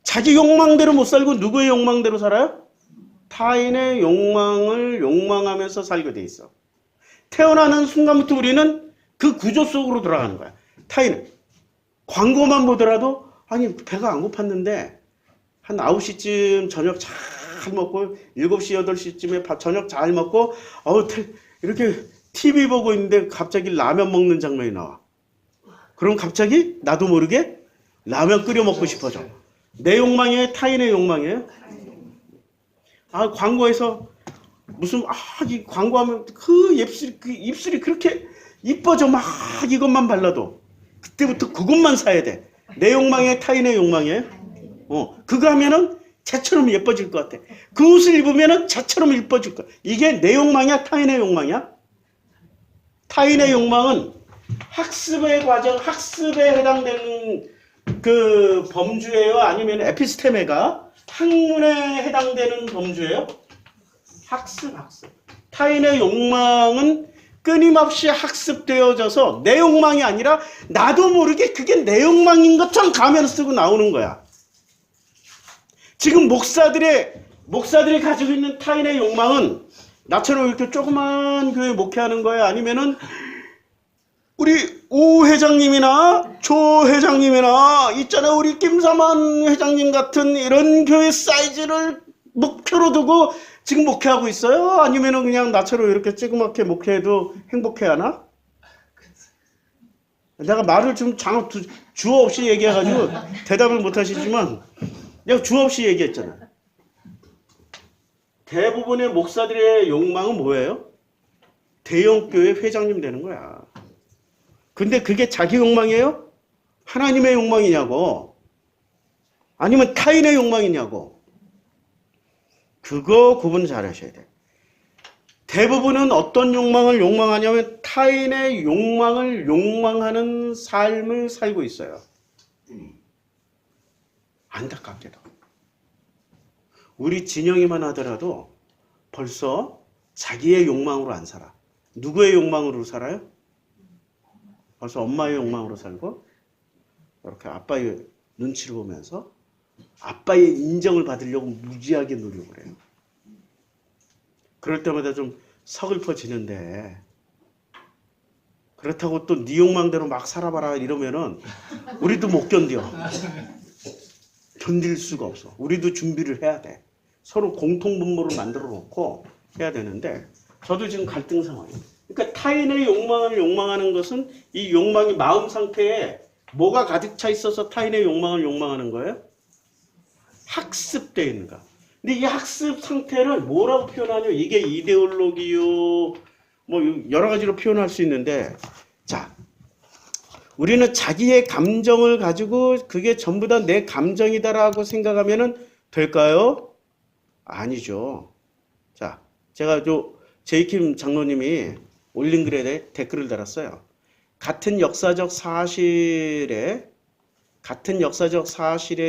자기 욕망대로 못 살고 누구의 욕망대로 살아요? 타인의 욕망을 욕망하면서 살게 돼 있어. 태어나는 순간부터 우리는 그 구조 속으로 들어가는 거야. 타인은 광고만 보더라도 아니 배가 안 고팠는데 한 9시쯤 저녁 잘 먹고 7시, 8시쯤에 저녁 잘 먹고 이렇게 TV 보고 있는데 갑자기 라면 먹는 장면이 나와. 그럼 갑자기 나도 모르게 라면 끓여 먹고 싶어져. 내 욕망이에요? 타인의 욕망이에요? 광고에서 무슨 이 광고하면 그 입술이 그렇게 이뻐져. 막 이것만 발라도 그때부터 그것만 사야 돼. 내 욕망이에요? 타인의 욕망이에요? 그거 하면은 쟤처럼 예뻐질 것 같아. 그 옷을 입으면은 쟤처럼 예뻐질 것 같아. 이게 내 욕망이야? 타인의 욕망이야? 타인의 욕망은 학습의 과정, 학습에 해당되는 그 범주예요? 아니면 에피스테메가 학문에 해당되는 범주예요? 학습. 타인의 욕망은 끊임없이 학습되어져서 내 욕망이 아니라 나도 모르게 그게 내 욕망인 것처럼 가면을 쓰고 나오는 거야. 지금 목사들이 가지고 있는 타인의 욕망은 나처럼 이렇게 조그만 교회 목회하는 거야? 아니면은 우리 오 회장님이나 조 회장님이나 있잖아 우리 김사만 회장님 같은 이런 교회 사이즈를 목표로 두고 지금 목회하고 있어요? 아니면은 그냥 나처럼 이렇게 찌그맣게 목회해도 행복해하나? 내가 말을 좀 주어 없이 얘기해가지고 대답을 못 하시지만 내가 주어 없이 얘기했잖아. 대부분의 목사들의 욕망은 뭐예요? 대형교회 회장님 되는 거야. 근데 그게 자기 욕망이에요? 하나님의 욕망이냐고? 아니면 타인의 욕망이냐고? 그거 구분 잘 하셔야 돼. 대부분은 어떤 욕망을 욕망하냐면 타인의 욕망을 욕망하는 삶을 살고 있어요. 안타깝게도. 우리 진영이만 하더라도 벌써 자기의 욕망으로 안 살아. 누구의 욕망으로 살아요? 벌써 엄마의 욕망으로 살고 이렇게 아빠의 눈치를 보면서 아빠의 인정을 받으려고 무지하게 노력을 해요. 그럴 때마다 좀 서글퍼지는데 그렇다고 또 네 욕망대로 막 살아봐라 이러면은 우리도 못 견뎌. 견딜 수가 없어. 우리도 준비를 해야 돼. 서로 공통분모를 만들어 놓고 해야 되는데 저도 지금 갈등 상황이에요. 그러니까 타인의 욕망을 욕망하는 것은 이 욕망이 마음 상태에 뭐가 가득 차 있어서 타인의 욕망을 욕망하는 거예요? 학습되어 있는가. 근데 이 학습 상태를 뭐라고 표현하냐? 이게 이데올로기요. 뭐 여러 가지로 표현할 수 있는데 자, 우리는 자기의 감정을 가지고 그게 전부 다 내 감정이다라고 생각하면 될까요? 아니죠. 자, 제가 제이킴 장로님이 올린 글에 댓글을 달았어요. 같은 역사적 사실에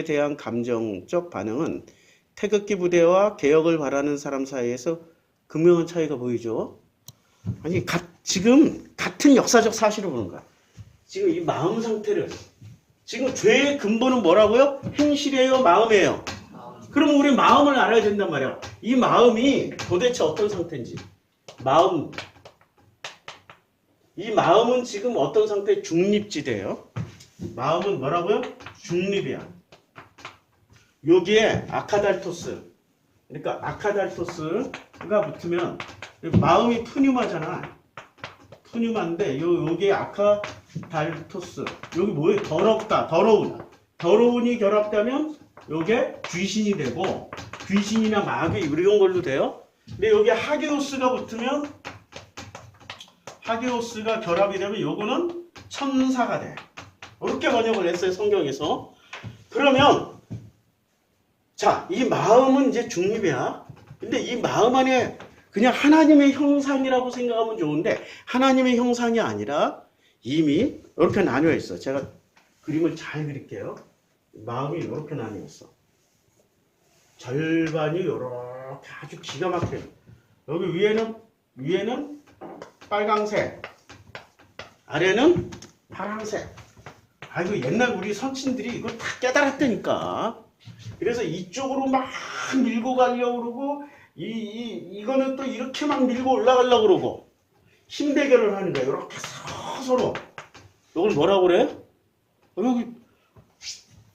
대한 감정적 반응은 태극기 부대와 개혁을 바라는 사람 사이에서 극명한 차이가 보이죠. 아니 지금 같은 역사적 사실을 보는 거야. 지금 이 마음 상태를 지금 죄의 근본은 뭐라고요? 행실이에요, 마음이에요. 그럼 우리 마음을 알아야 된단 말이야. 이 마음이 도대체 어떤 상태인지. 이 마음은 지금 어떤 상태? 중립지대예요. 마음은 뭐라고요? 중립이야. 여기에 아카달토스. 그러니까 아카달토스가 붙으면 마음이 푸뉴마잖아. 푸뉴마인데 여기에 아카달토스. 여기 뭐예요? 더럽다. 더러운이 결합되면 요게 귀신이 되고 귀신이나 마귀 이런 걸로 돼요. 근데 여기 하게오스가 붙으면 하게오스가 결합이 되면 요거는 천사가 돼. 이렇게 번역을 했어요, 성경에서. 그러면 자, 이 마음은 이제 중립이야. 근데 이 마음 안에 그냥 하나님의 형상이라고 생각하면 좋은데 하나님의 형상이 아니라 이미 이렇게 나뉘어 있어. 제가 그림을 잘 그릴게요. 마음이 이렇게 나뉘어 있어. 절반이 이렇게 아주 기가 막혀요. 여기 위에는 빨강색, 아래는 파란색. 아이고 옛날 우리 선친들이 이걸 다 깨달았다니까. 그래서 이쪽으로 막 밀고 가려고 그러고 이거는 또 이렇게 막 밀고 올라가려고 그러고 힘 대결을 하는 거예요. 이렇게 서로. 이걸 뭐라고 그래? 여기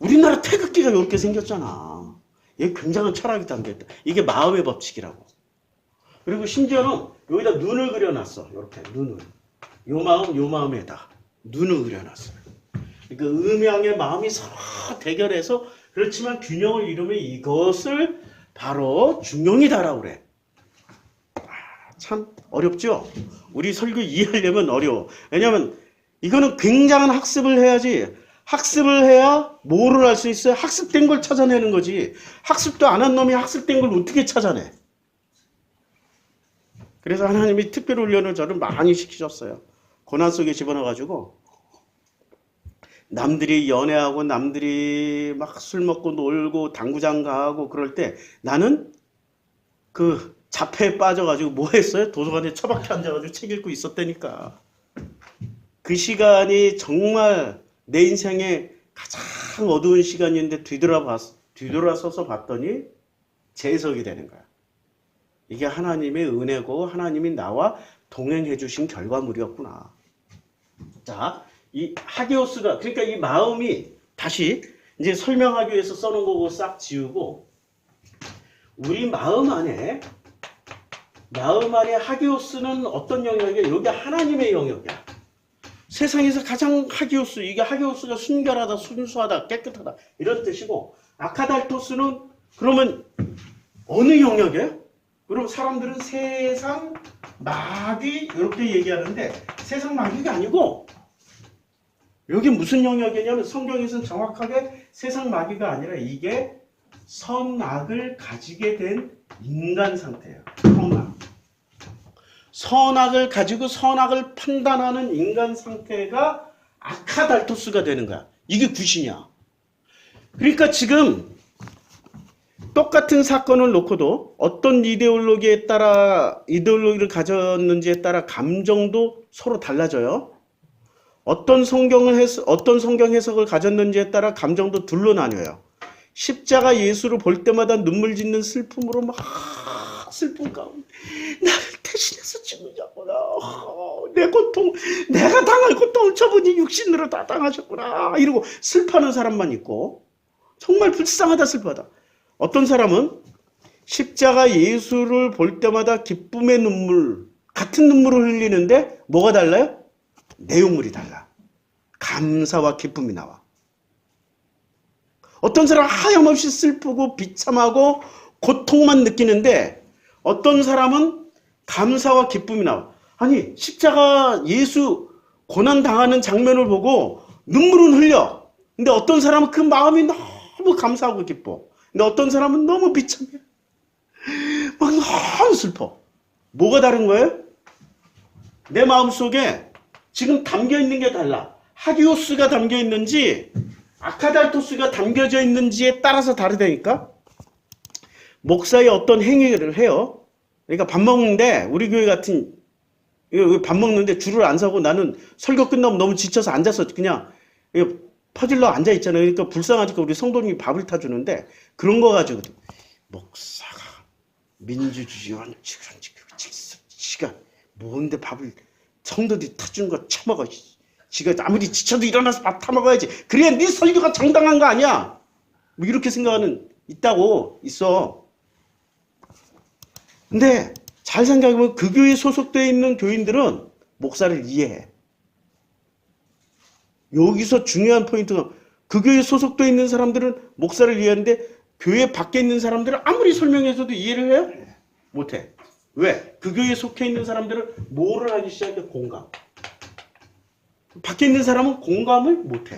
우리나라 태극기가 이렇게 생겼잖아. 이게 굉장한 철학이 담겨있다. 이게 마음의 법칙이라고. 그리고 심지어는 여기다 눈을 그려놨어. 이렇게 눈을. 요 마음에다 눈을 그려놨어. 그러니까 음양의 마음이 서로 대결해서 그렇지만 균형을 이루면 이것을 바로 중용이다라고 그래. 참 어렵죠? 우리 설교 이해하려면 어려워. 왜냐하면 이거는 굉장한 학습을 해야지. 학습을 해야 뭐를 할 수 있어요? 학습된 걸 찾아내는 거지. 학습도 안 한 놈이 학습된 걸 어떻게 찾아내? 그래서 하나님이 특별 훈련을 저를 많이 시키셨어요. 고난 속에 집어넣어가지고 남들이 연애하고 남들이 막 술 먹고 놀고 당구장 가고 그럴 때 나는 그 자폐에 빠져가지고 뭐 했어요? 도서관에 처박혀 앉아가지고 책 읽고 있었다니까. 그 시간이 정말 내 인생의 가장 어두운 시간인데 뒤돌아서서 봤더니 재해석이 되는 거야. 이게 하나님의 은혜고 하나님이 나와 동행해 주신 결과물이었구나. 자, 이 하게오스가 그러니까 이 마음이 다시 이제 설명하기 위해서 써놓은 거고 싹 지우고 우리 마음 안에 하게오스는 어떤 영역이야? 여기 하나님의 영역이야. 세상에서 가장 하게오스, 이게 하게오스가 순결하다, 순수하다, 깨끗하다 이런 뜻이고 아카달토스는 그러면 어느 영역이에요? 그럼 사람들은 세상 마귀 이렇게 얘기하는데 세상 마귀가 아니고 여기 무슨 영역이냐면 성경에서는 정확하게 세상 마귀가 아니라 이게 선악을 가지게 된 인간 상태예요. 선악을 가지고 선악을 판단하는 인간 상태가 아카달토스가 되는 거야. 이게 구신이야. 그러니까 지금 똑같은 사건을 놓고도 어떤 이데올로기를 가졌는지에 따라 감정도 서로 달라져요. 어떤 성경 해석을 가졌는지에 따라 감정도 둘로 나뉘어요. 십자가 예수를 볼 때마다 눈물 짓는 슬픔으로 막 슬픈 가운데 나를 대신해서 죽으셨구나. 내 고통, 내가 당할 고통을 저분이 육신으로 다 당하셨구나. 이러고 슬퍼하는 사람만 있고 정말 불쌍하다 슬퍼하다. 어떤 사람은 십자가 예수를 볼 때마다 기쁨의 눈물, 같은 눈물을 흘리는데 뭐가 달라요? 내용물이 달라. 감사와 기쁨이 나와. 어떤 사람은 하염없이 슬프고 비참하고 고통만 느끼는데 어떤 사람은 감사와 기쁨이 나와. 아니 십자가 예수 고난당하는 장면을 보고 눈물은 흘려. 근데 어떤 사람은 그 마음이 너무 감사하고 기뻐. 근데 어떤 사람은 너무 비참해. 막 너무 슬퍼. 뭐가 다른 거예요? 내 마음속에 지금 담겨있는 게 달라. 하기오스가 담겨있는지 아카달토스가 담겨져 있는지에 따라서 다르다니까. 목사의 어떤 행위를 해요. 그러니까 밥 먹는데 우리 교회 같은 밥 먹는데 줄을 안 서고 나는 설교 끝나면 너무 지쳐서 앉아서 그냥 퍼질러 앉아 있잖아요. 그러니까 불쌍하니까 우리 성도님이 밥을 타주는데 그런 거 가지고 목사가 민주주의 지가 뭔데 밥을 성도들이 타주는 거 처먹어. 지가 아무리 지쳐도 일어나서 밥 타먹어야지. 그래야 네 설교가 정당한 거 아니야. 뭐 이렇게 생각하는 있어. 근데 잘 생각해보면 그 교회에 소속되어 있는 교인들은 목사를 이해해. 여기서 중요한 포인트가 그 교회에 소속되어 있는 사람들은 목사를 이해하는데 교회 밖에 있는 사람들은 아무리 설명해줘도 이해를 해요? 못해. 왜? 그 교회에 속해 있는 사람들은 뭐를 하기 시작해? 공감. 밖에 있는 사람은 공감을 못해.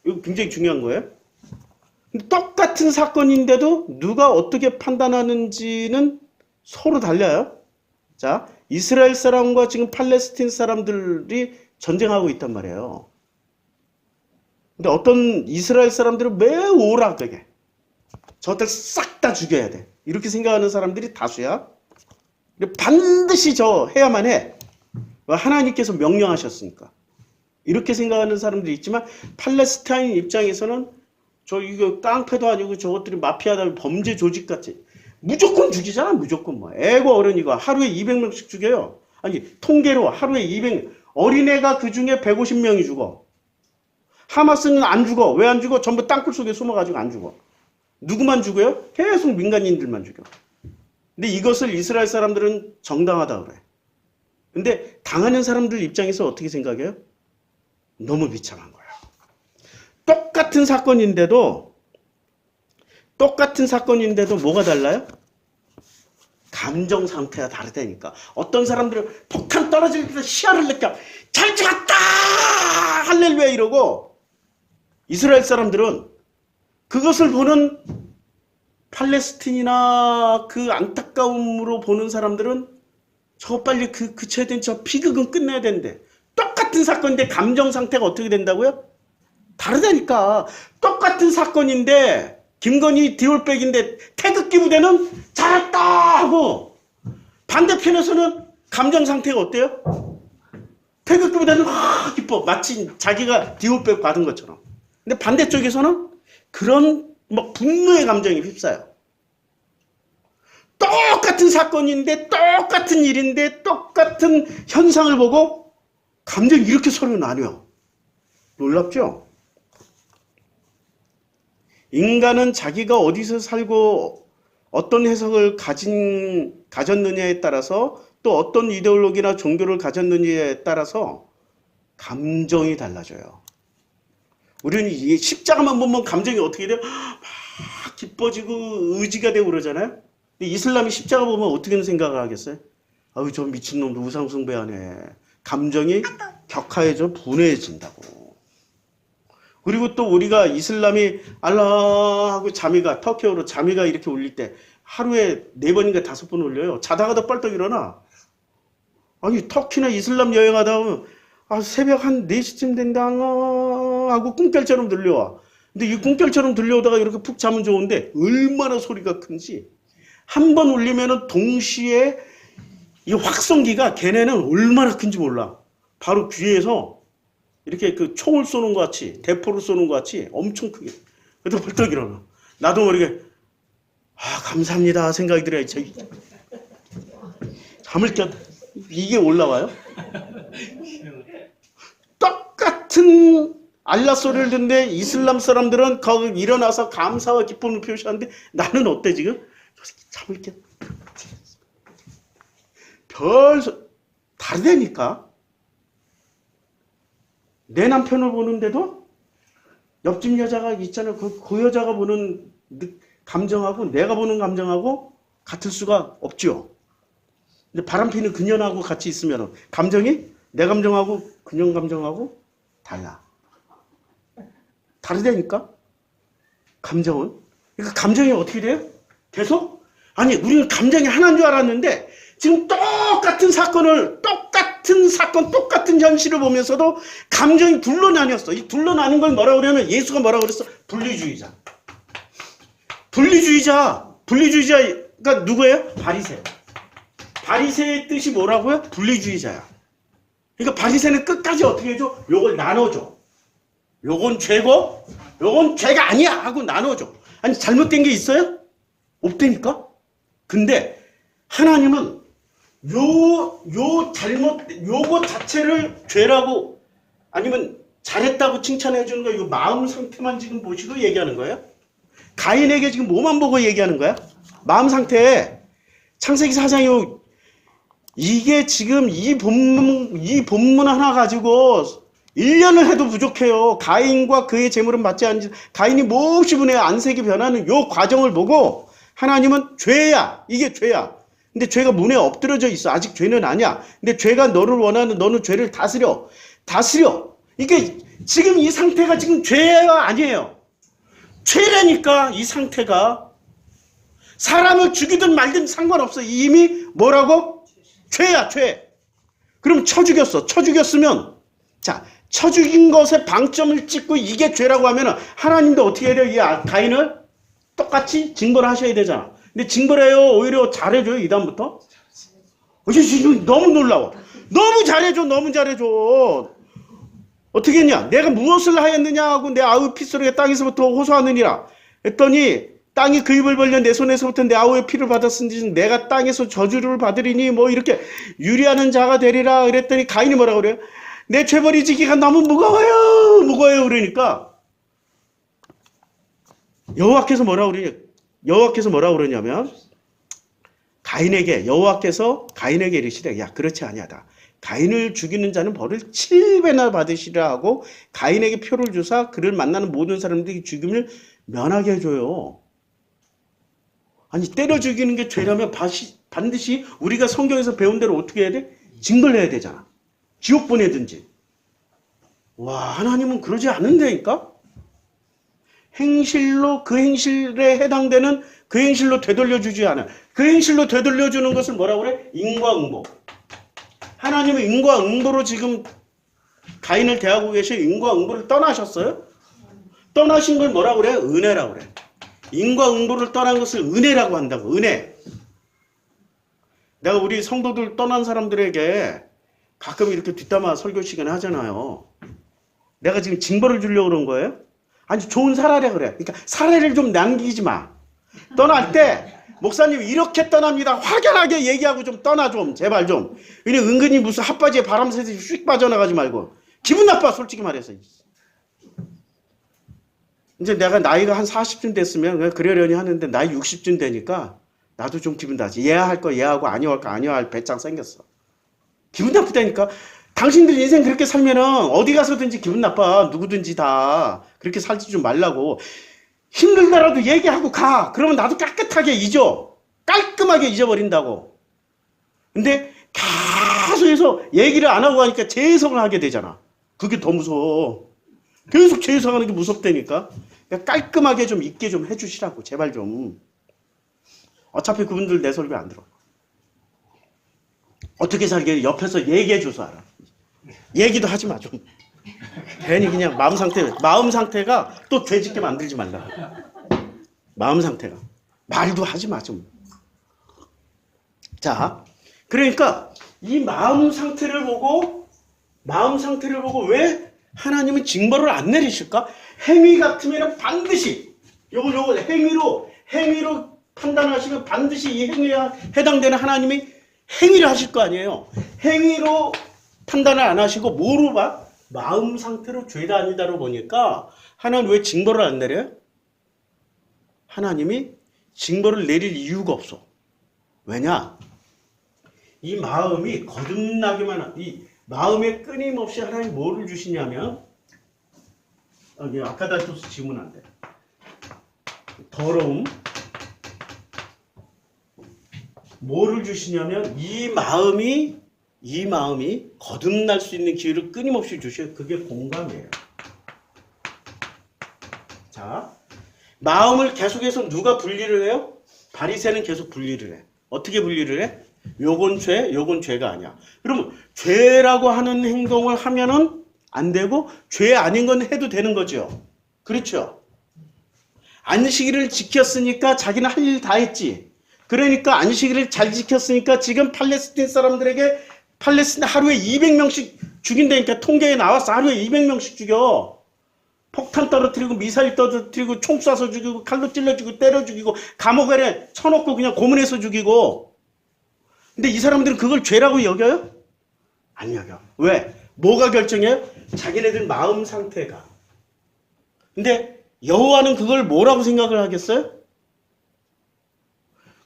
이거 굉장히 중요한 거예요. 근데 똑같은 사건인데도 누가 어떻게 판단하는지는 서로 달라요. 자, 이스라엘 사람과 지금 팔레스틴 사람들이 전쟁하고 있단 말이에요. 근데 어떤 이스라엘 사람들은 매우 오락하게 저것들 싹 다 죽여야 돼. 이렇게 생각하는 사람들이 다수야. 반드시 해야만 해. 하나님께서 명령하셨으니까. 이렇게 생각하는 사람들이 있지만 팔레스타인 입장에서는 이거 깡패도 아니고 저것들이 마피아다 범죄 조직 같이 무조건 죽이잖아. 무조건 애고 어른이고 하루에 200명씩 죽여요. 아니 통계로 하루에 200명 어린애가 그중에 150명이 죽어. 하마스는 안 죽어. 왜 안 죽어? 전부 땅굴 속에 숨어가지고 안 죽어. 누구만 죽어요? 계속 민간인들만 죽여. 근데 이것을 이스라엘 사람들은 정당하다 그래. 근데 당하는 사람들 입장에서 어떻게 생각해요? 너무 비참한 거야. 똑같은 사건인데도 뭐가 달라요? 감정 상태가 다르다니까. 어떤 사람들은 폭탄 떨어질 때 시야를 느껴. 잘 죽었다! 할렐루야 이러고, 이스라엘 사람들은 그것을 보는 팔레스틴이나 그 안타까움으로 보는 사람들은 저 빨리 그쳐야 된 저 비극은 끝내야 되는데, 똑같은 사건인데 감정 상태가 어떻게 된다고요? 다르다니까. 똑같은 사건인데 김건희 디올백인데 태극기 부대는 잘했다 하고, 반대편에서는 감정 상태가 어때요? 태극기 부대는 기뻐. 마치 자기가 디올백 받은 것처럼. 근데 반대쪽에서는 그런 분노의 감정이 휩싸여. 똑같은 사건인데, 똑같은 일인데, 똑같은 현상을 보고 감정이 이렇게 서로 나뉘어. 놀랍죠? 인간은 자기가 어디서 살고 어떤 해석을 가졌느냐에 따라서, 또 어떤 이데올로기나 종교를 가졌느냐에 따라서 감정이 달라져요. 우리는 이 십자가만 보면 감정이 어떻게 돼요? 막 기뻐지고 의지가 되고 그러잖아요. 근데 이슬람이 십자가 보면 어떻게 생각을 하겠어요? 아유, 저 미친놈도 우상숭배하네. 감정이 격화해져 분해진다고. 그리고 또 우리가 이슬람이 알라 하고 자미가, 터키어로 자미가 이렇게 울릴 때 하루에 4번인가 5번 울려요. 자다가도 뻘떡 일어나. 아니, 터키나 이슬람 여행하다 보면 새벽 한 4시쯤 된다 하고 꿈결처럼 들려와. 근데 이 꿈결처럼 들려오다가 이렇게 푹 자면 좋은데 얼마나 소리가 큰지. 한 번 울리면은 동시에 이 확성기가 걔네는 얼마나 큰지 몰라. 바로 귀에서 이렇게 그 총을 쏘는 것 같이, 대포를 쏘는 것 같이 엄청 크게. 그래도 벌떡 일어나. 나도 모르게 감사합니다 생각이 들어야 잠을 깼. 이게 올라와요? 똑같은 알라 소리를 듣는데 이슬람 사람들은 거기 일어나서 감사와 기쁨을 표시하는데 나는 어때 지금? 저 새끼 잠을 깼. 다르다니까. 내 남편을 보는데도 옆집 여자가 있잖아요. 그 여자가 보는 감정하고 내가 보는 감정하고 같을 수가 없죠. 근데 바람피는 그녀하고 같이 있으면 감정이 내 감정하고 그녀 감정하고 달라. 다르다니까? 감정은. 그러니까 감정이 어떻게 돼요? 계속? 아니, 우리는 감정이 하나인 줄 알았는데 지금 똑같은 사건, 똑같은 현실을 보면서도 감정이 둘로 나뉘었어. 이 둘로 나뉜 걸 뭐라고 그러냐면 예수가 뭐라고 그랬어? 분리주의자. 분리주의자가 누구예요? 바리새. 바리새의 뜻이 뭐라고요? 분리주의자야. 그러니까 바리새는 끝까지 어떻게 해줘? 요걸 나눠줘. 요건 죄고, 요건 죄가 아니야 하고 나눠줘. 아니, 잘못된 게 있어요? 없다니까? 근데 하나님은 요거 자체를 죄라고 아니면 잘했다고 칭찬해 주는 거야. 이 마음 상태만 지금 보시고 얘기하는 거예요? 가인에게 지금 뭐만 보고 얘기하는 거야? 마음 상태. 창세기 4장이 이게 지금 이 본문 하나 가지고 1년을 해도 부족해요. 가인과 그의 재물은 받지 않지. 가인이 몹시 분해 안색이 변하는 요 과정을 보고 하나님은 죄야. 이게 죄야. 근데 죄가 문에 엎드려져 있어. 아직 죄는 아니야. 근데 죄가 너를 원하는, 너는 죄를 다스려. 이게 지금 이 상태가 지금 죄가 아니에요. 죄라니까 이 상태가. 사람을 죽이든 말든 상관없어. 이미 뭐라고? 죄야, 죄. 그럼 쳐 죽였으면 자, 쳐 죽인 것에 방점을 찍고 이게 죄라고 하면은 하나님도 어떻게 해야 돼요? 이 가인을 똑같이 징벌을 하셔야 되잖아. 근데 징벌해요. 오히려 잘해줘요. 이 다음부터. 지금 너무 놀라워. 너무 잘해줘. 어떻게 했냐? 내가 무엇을 하였느냐 하고 내 아우의 피소리가 땅에서부터 호소하느니라 했더니 땅이 그 입을 벌려 내 손에서부터 내 아우의 피를 받았은지 내가 땅에서 저주를 받으리니 뭐 이렇게 유리하는 자가 되리라 그랬더니 가인이 뭐라고 그래요? 내 죄벌이 지기가 너무 무거워요. 무거워요. 그러니까 여호와께서 뭐라고 그러냐면 여호와께서 가인에게 이르시되 야 그렇지 아니하다. 가인을 죽이는 자는 벌을 7배나 받으시라 하고 가인에게 표를 주사 그를 만나는 모든 사람들이 죽임을 면하게 해줘요. 아니 때려 죽이는 게 죄라면 반드시 우리가 성경에서 배운 대로 어떻게 해야 돼? 징벌 내야 되잖아. 지옥 보내든지. 와 하나님은 그러지 않는다니까? 행실로 그 행실에 해당되는 그 행실로 되돌려주지 않아. 그 행실로 되돌려주는 것을 뭐라고 그래? 인과응보. 하나님은 인과응보로 지금 가인을 대하고 계셔. 인과응보를 떠나셨어요? 떠나신 걸 뭐라고 그래? 은혜라고 그래. 인과응보를 떠난 것을 은혜라고 한다고. 은혜. 내가 우리 성도들 떠난 사람들에게 가끔 이렇게 뒷담화 설교 시간에 하잖아요. 내가 지금 징벌을 주려고 그런 거예요? 아니 좋은 사례라 그래. 그러니까 사례를 좀 남기지 마. 떠날 때 목사님 이렇게 떠납니다. 확연하게 얘기하고 좀 떠나 좀. 제발 좀. 왜냐면 은근히 무슨 핫바지에 바람 새듯이 휙 빠져나가지 말고. 기분 나빠 솔직히 말해서. 이제 내가 나이가 한 40쯤 됐으면 그러려니 하는데 나이 60쯤 되니까 나도 좀 기분 나지. 예야 할 거 예하고 아니야 할 거 아니야 할 배짱 생겼어. 기분 나쁘다니까. 당신들 인생 그렇게 살면은 어디 가서든지 기분 나빠. 누구든지 다. 그렇게 살지 좀 말라고. 힘들더라도 얘기하고 가. 그러면 나도 깨끗하게 잊어. 깔끔하게 잊어버린다고. 근데 계속해서 얘기를 안 하고 하니까 재해석을 하게 되잖아. 그게 더 무서워. 계속 재해석하는 게 무섭다니까. 그러니까 깔끔하게 좀 잊게 좀 해주시라고. 제발 좀. 어차피 그분들 내 설교 안 들어. 어떻게 살게 옆에서 얘기해줘서 알아. 얘기도 하지 마 좀. 괜히 그냥 마음 상태가 또 죄짓게 만들지 말라. 마음 상태가. 말도 하지 마 좀. 자, 그러니까 이 마음 상태를 보고 왜 하나님은 징벌을 안 내리실까? 행위 같으면 반드시 요거 행위로 판단하시면 반드시 이 행위에 해당되는 하나님이 행위를 하실 거 아니에요. 행위로 판단을 안 하시고 뭐로 봐? 마음 상태로 죄다 아니다로 보니까 하나님 왜 징벌을 안 내려요? 하나님이 징벌을 내릴 이유가 없어. 왜냐? 이 마음이 거듭나기만 이 마음에 끊임없이 하나님 뭐를 주시냐면 아까다토스 지문 안 돼. 더러움. 뭐를 주시냐면 이 마음이 거듭날 수 있는 기회를 끊임없이 주셔요. 그게 공감이에요. 자, 마음을 계속해서 누가 분리를 해요? 바리새는 계속 분리를 해. 어떻게 분리를 해? 요건 죄, 요건 죄가 아니야. 그러면 죄라고 하는 행동을 하면은 안 되고 죄 아닌 건 해도 되는 거죠. 그렇죠? 안식일을 지켰으니까 자기는 할 일 다 했지. 그러니까 안식일을 잘 지켰으니까 지금 팔레스틴 사람들에게 팔레스틴 하루에 200명씩 죽인다니까. 통계에 나왔어. 하루에 200명씩 죽여. 폭탄 떨어뜨리고 미사일 떨어뜨리고 총 쏴서 죽이고 칼로 찔러 죽이고 때려 죽이고 감옥에 쳐놓고 그냥 고문해서 죽이고. 근데 이 사람들은 그걸 죄라고 여겨요? 안 여겨. 왜? 뭐가 결정해요? 자기네들 마음 상태가. 근데 여호와는 그걸 뭐라고 생각을 하겠어요?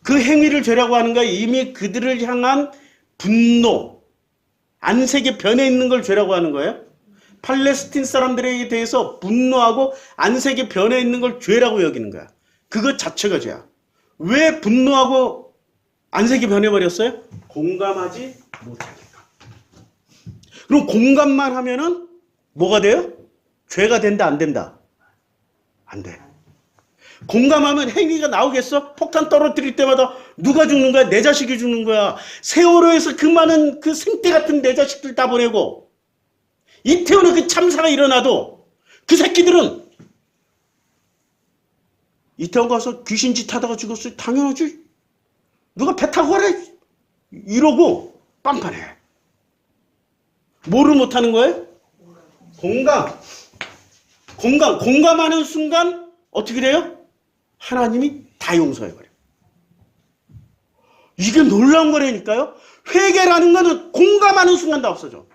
그 행위를 죄라고 하는 거야. 이미 그들을 향한 분노, 안색에 변해 있는 걸 죄라고 하는 거예요. 팔레스틴 사람들에 대해서 분노하고 안색에 변해 있는 걸 죄라고 여기는 거야. 그것 자체가 죄야. 왜 분노하고 안색이 변해버렸어요? 공감하지 못하니까. 그럼 공감만 하면은 뭐가 돼요? 죄가 된다, 안 된다? 안 돼. 공감하면 행위가 나오겠어? 폭탄 떨어뜨릴 때마다 누가 죽는 거야? 내 자식이 죽는 거야. 세월호에서 그 많은 그 생태 같은 내 자식들 다 보내고 이태원에 그 참사가 일어나도 그 새끼들은 이태원 가서 귀신짓 하다가 죽었어요. 당연하지. 누가 배 타고 가래? 이러고 빤판해. 뭐를 못하는 거예요? 공감하는 순간 어떻게 돼요? 하나님이 다 용서해버려. 이게 놀라운 거라니까요. 회개라는 거는 공감하는 순간 다 없어져.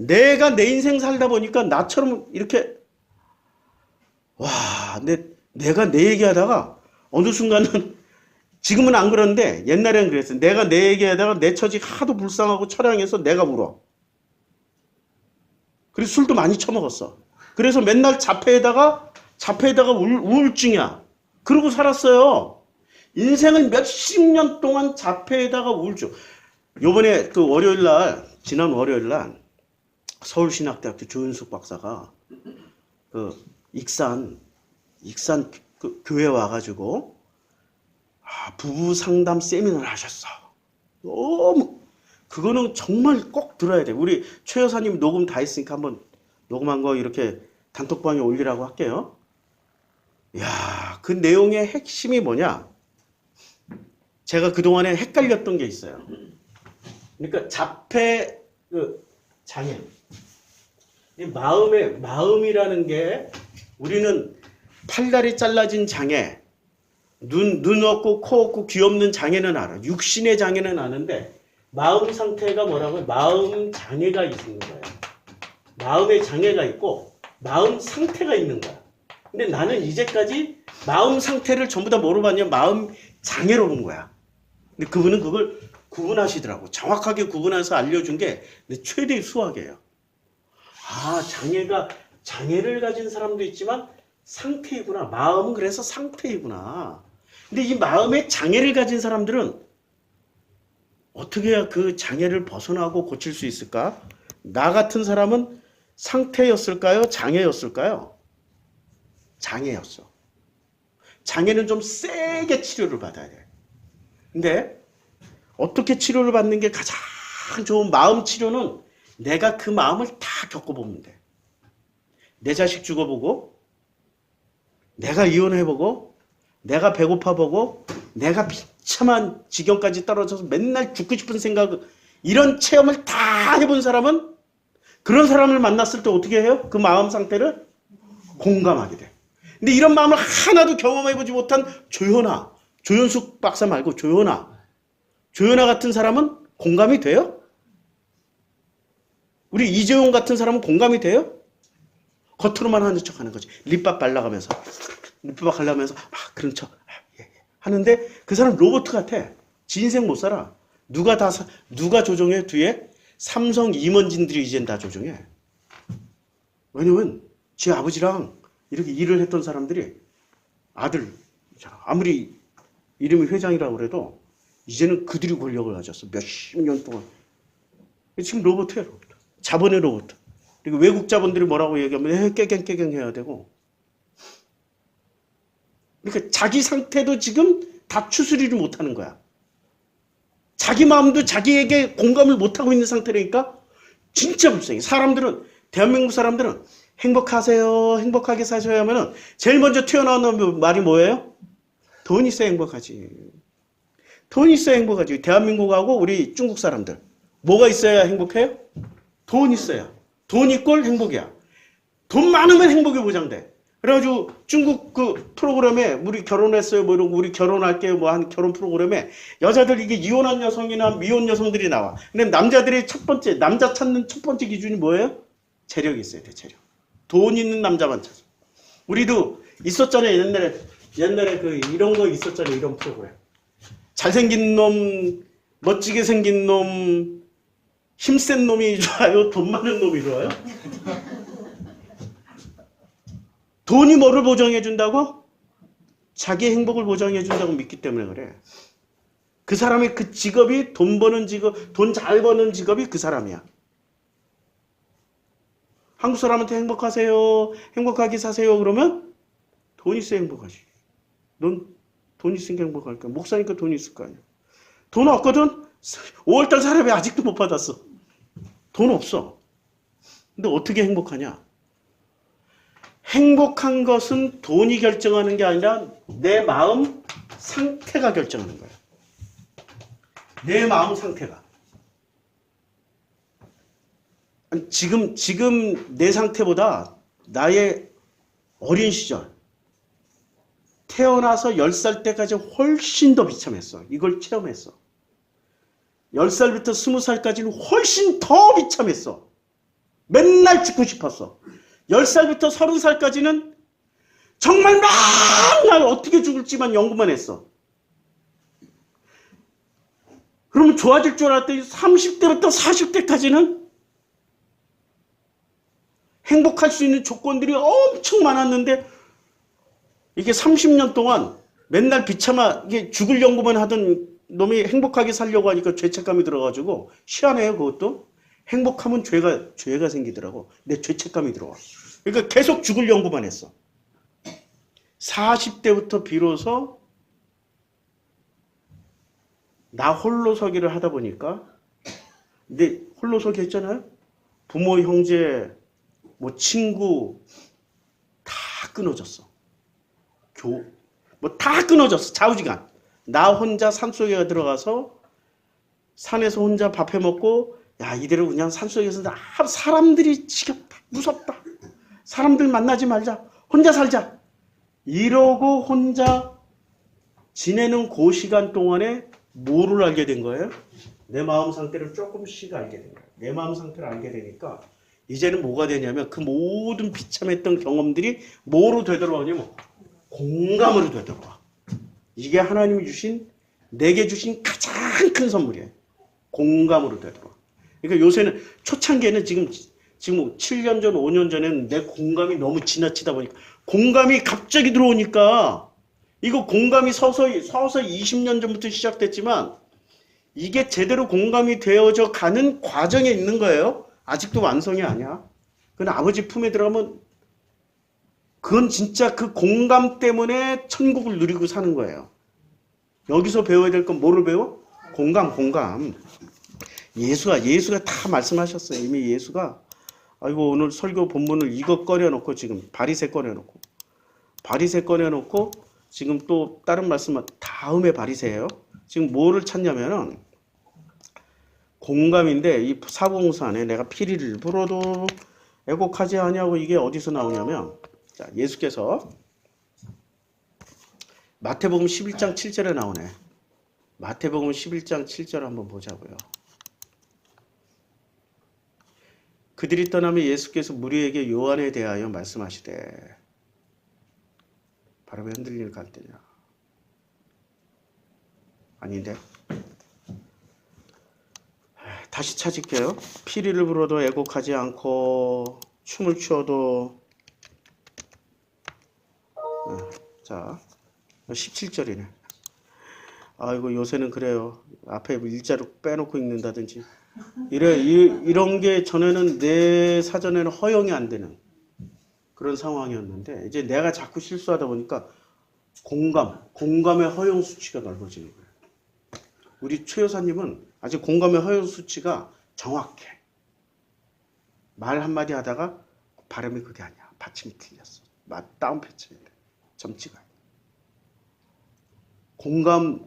내가 내 인생 살다 보니까 나처럼 이렇게 와, 내가 내 얘기하다가 어느 순간은 지금은 안 그런데 옛날엔 그랬어요. 내가 내 얘기하다가 내 처지 하도 불쌍하고 처량해서 내가 울어. 그래서 술도 많이 처먹었어. 그래서 맨날 자폐에다가 우울증이야. 그러고 살았어요. 인생을 몇십 년 동안 자폐에다가 우울증. 요번에 그 지난 월요일 날 서울신학대학교 조윤숙 박사가 그 익산 그 교회 와가지고 부부 상담 세미나를 하셨어. 너무 그거는 정말 꼭 들어야 돼. 우리 최 여사님 녹음 다 했으니까 한번 녹음한 거 이렇게 단톡방에 올리라고 할게요. 야, 그 내용의 핵심이 뭐냐? 제가 그동안에 헷갈렸던 게 있어요. 그러니까 자폐 장애. 이 마음이라는 게 우리는 팔다리 잘라진 장애, 눈 없고 코 없고 귀 없는 장애는 알아. 육신의 장애는 아는데 마음 상태가 뭐라고요? 마음 장애가 있는 거예요. 마음의 장애가 있고 마음 상태가 있는 거야. 근데 나는 이제까지 마음 상태를 전부 다 뭐로 봤냐? 마음 장애로 본 거야. 근데 그분은 그걸 구분하시더라고. 정확하게 구분해서 알려준 게 내 최대의 수학이에요. 장애를 가진 사람도 있지만 상태이구나. 마음은 그래서 상태이구나. 근데 이 마음의 장애를 가진 사람들은 어떻게 해야 그 장애를 벗어나고 고칠 수 있을까? 나 같은 사람은 상태였을까요? 장애였을까요? 장애였어. 장애는 좀 세게 치료를 받아야 돼. 근데 어떻게 치료를 받는 게 가장 좋은 마음 치료는 내가 그 마음을 다 겪어보면 돼. 내 자식 죽어보고, 내가 이혼해보고, 내가 배고파보고, 내가 비참한 지경까지 떨어져서 맨날 죽고 싶은 생각, 이런 체험을 다 해본 사람은 그런 사람을 만났을 때 어떻게 해요? 그 마음 상태를 공감하게 돼. 근데 이런 마음을 하나도 경험해보지 못한 조윤숙 박사 말고 조연아 같은 사람은 공감이 돼요? 우리 이재용 같은 사람은 공감이 돼요? 겉으로만 하는 척 하는 거지. 립밥 발라가면서 그런 척 하는데 그 사람 로봇 같아. 지 인생 못 살아. 누가 조종해? 뒤에 삼성 임원진들이 이젠 다 조종해. 왜냐면 지 아버지랑 이렇게 일을 했던 사람들이 아들 아무리 이름이 회장이라고 그래도 이제는 그들이 권력을 가졌어. 몇십 년 동안. 지금 로봇이에요. 자본의 로봇. 그리고 외국 자본들이 뭐라고 얘기하면 깨갱 해야 되고. 그러니까 자기 상태도 지금 다 추스리를 못하는 거야. 자기 마음도 자기에게 공감을 못하고 있는 상태라니까 진짜 불쌍해. 대한민국 사람들은 행복하세요. 행복하게 사셔야 하면은 제일 먼저 튀어나오는 말이 뭐예요? 돈 있어야 행복하지. 돈 있어야 행복하지. 대한민국하고 우리 중국 사람들. 뭐가 있어야 행복해요? 돈 있어야. 돈 이꼴 행복이야. 돈 많으면 행복이 보장돼. 그래가지고 중국 그 프로그램에 우리 결혼했어요. 뭐 이러고 우리 결혼할게요. 뭐 한 결혼 프로그램에 여자들 이게 이혼한 여성이나 미혼 여성들이 나와. 근데 남자들이 남자 찾는 첫 번째 기준이 뭐예요? 재력이 있어야 돼, 재력. 돈 있는 남자만 찾아. 우리도 있었잖아요. 옛날에 그 이런 거 있었잖아요. 이런 프로그램. 잘생긴 놈, 멋지게 생긴 놈, 힘센 놈이 좋아요? 돈 많은 놈이 좋아요? 돈이 뭐를 보장해준다고? 자기 행복을 보장해준다고 믿기 때문에 그래. 그 사람의 그 직업이 돈 버는 직업, 돈 잘 버는 직업이 그 사람이야. 한국 사람한테 행복하세요, 행복하게 사세요 그러면 돈 있어야 행복하지. 넌 돈 있으니까 행복할 거야. 목사니까 돈 있을 거 아니야. 돈 없거든? 5월달 사람이 아직도 못 받았어. 돈 없어. 근데 어떻게 행복하냐? 행복한 것은 돈이 결정하는 게 아니라 내 마음 상태가 결정하는 거야. 내 마음 상태가. 아니, 지금 내 상태보다 나의 어린 시절, 태어나서 10살 때까지 훨씬 더 비참했어. 이걸 체험했어. 10살부터 20살까지는 훨씬 더 비참했어. 맨날 죽고 싶었어. 10살부터 30살까지는 정말 맨날 어떻게 죽을지만 연구만 했어. 그러면 좋아질 줄 알았더니 30대부터 40대까지는 행복할 수 있는 조건들이 엄청 많았는데 이게 30년 동안 맨날 비참하 이게 죽을 연구만 하던 놈이 행복하게 살려고 하니까 죄책감이 들어가지고 희한해요. 그것도 행복하면 죄가 생기더라고. 내 죄책감이 들어와. 그러니까 계속 죽을 연구만 했어. 40대부터 비로소 나 홀로서기를 하다 보니까 근데 홀로서기 했잖아요. 부모, 형제, 뭐 친구 다 끊어졌어. 뭐 다 끊어졌어. 좌우지간. 나 혼자 산속에 들어가서 산에서 혼자 밥 해먹고 야 이대로 그냥 산속에서 사람들이 지겹다. 무섭다. 사람들 만나지 말자. 혼자 살자. 이러고 혼자 지내는 그 시간 동안에 뭐를 알게 된 거예요? 내 마음 상태를 조금씩 알게 된 거예요. 내 마음 상태를 알게 되니까 이제는 뭐가 되냐면 그 모든 비참했던 경험들이 뭐로 되돌아오냐면 공감으로 되돌아와. 이게 하나님이 주신 내게 주신 가장 큰 선물이에요. 공감으로 되돌아와. 그러니까 요새는 초창기에는 지금 7년 전, 5년 전에는 내 공감이 너무 지나치다 보니까 공감이 갑자기 들어오니까 이거 공감이 서서히 20년 전부터 시작됐지만 이게 제대로 공감이 되어져 가는 과정에 있는 거예요. 아직도 완성이 아니야. 그건 아버지 품에 들어가면 그건 진짜 그 공감 때문에 천국을 누리고 사는 거예요. 여기서 배워야 될 건 뭐를 배워? 공감. 예수가 다 말씀하셨어요. 이미 예수가 아이고 오늘 설교 본문을 이거 꺼내놓고 지금 바리새 꺼내놓고 지금 또 다른 말씀은 다음에 바리새예요. 지금 뭐를 찾냐면은 공감인데 이 사복음서 내가 피리를 불어도 애곡하지 아니하고 이게 어디서 나오냐면 자 예수께서 마태복음 11장 7절에 나오네. 마태복음 11장 7절 한번 보자고요. 그들이 떠나면 예수께서 무리에게 요한에 대하여 말씀하시되 바람에 흔들릴 갈대냐. 아닌데. 다시 찾을게요. 피리를 불어도 애곡하지 않고 춤을 추어도 자 17절이네. 아이고 요새는 그래요. 앞에 일자로 빼놓고 읽는다든지 이런 게 전에는 내 사전에는 허용이 안 되는 그런 상황이었는데 이제 내가 자꾸 실수하다 보니까 공감의 허용 수치가 넓어지는 거예요. 우리 최 여사님은 아직 공감의 허용 수치가 정확해. 말 한마디 하다가 발음이 그게 아니야. 받침이 틀렸어. 다운패치야 돼. 점치가 아니야.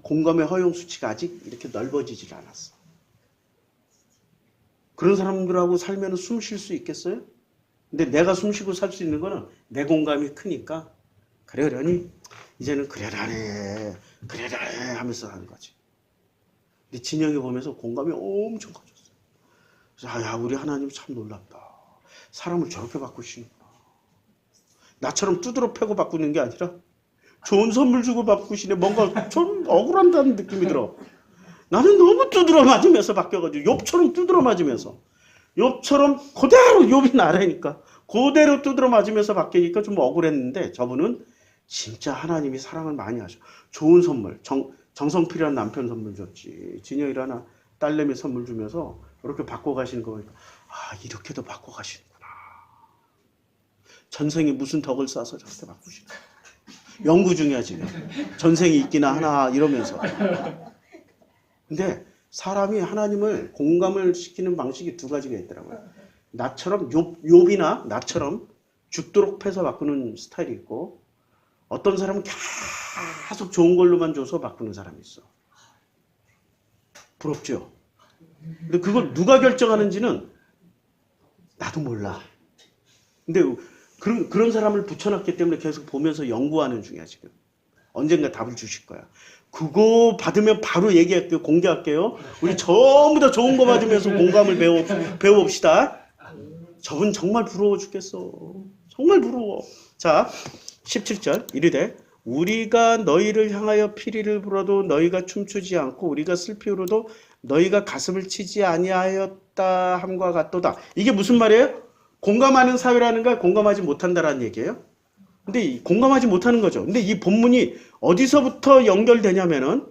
공감의 허용 수치가 아직 이렇게 넓어지질 않았어. 그런 사람들하고 살면 숨 쉴 수 있겠어요? 근데 내가 숨 쉬고 살 수 있는 거는 내 공감이 크니까 그러려니 이제는 그래라네 하면서 하는 거지. 근데 진영이 보면서 공감이 엄청 커졌어요. 그래서 야 우리 하나님 참 놀랍다. 사람을 저렇게 바꾸시는구나. 나처럼 두드러 패고 바꾸는 게 아니라 좋은 선물 주고 바꾸시네. 뭔가 좀 억울한다는 느낌이 들어. 나는 너무 두드러 맞으면서 바뀌어가지고 욥처럼 두드러 맞으면서 욥처럼 그대로 욥이 나라니까 그대로 두드러 맞으면서 바뀌니까 좀 억울했는데 저분은 진짜 하나님이 사랑을 많이 하셔. 좋은 선물 정성필요한 남편 선물 줬지. 진영이라나 딸내미 선물 주면서 이렇게 바꿔가시는 거 보니까 아 이렇게도 바꿔가시는구나. 전생에 무슨 덕을 쌓아서 저렇게 바꾸시나. 연구 중이야 지금. 전생이 있기나 하나 이러면서. 근데 사람이 하나님을 공감을 시키는 방식이 두 가지가 있더라고요. 나처럼 욥이나 나처럼 죽도록 패서 바꾸는 스타일이 있고 어떤 사람은 계속 좋은 걸로만 줘서 바꾸는 사람이 있어. 부럽죠? 근데 그걸 누가 결정하는지는 나도 몰라. 근데 그런 사람을 붙여놨기 때문에 계속 보면서 연구하는 중이야 지금. 언젠가 답을 주실 거야. 그거 받으면 바로 얘기할게요. 공개할게요. 우리 전부 다 좋은 거 받으면서 공감을 배워봅시다. 저분 정말 부러워 죽겠어. 정말 부러워. 자, 17절 이르되 우리가 너희를 향하여 피리를 불어도 너희가 춤추지 않고 우리가 슬피 울어도 너희가 가슴을 치지 아니하였다 함과 같도다. 이게 무슨 말이에요? 공감하는 사회라는 걸 공감하지 못한다라는 얘기예요. 근데 공감하지 못하는 거죠. 근데 이 본문이 어디서부터 연결되냐면은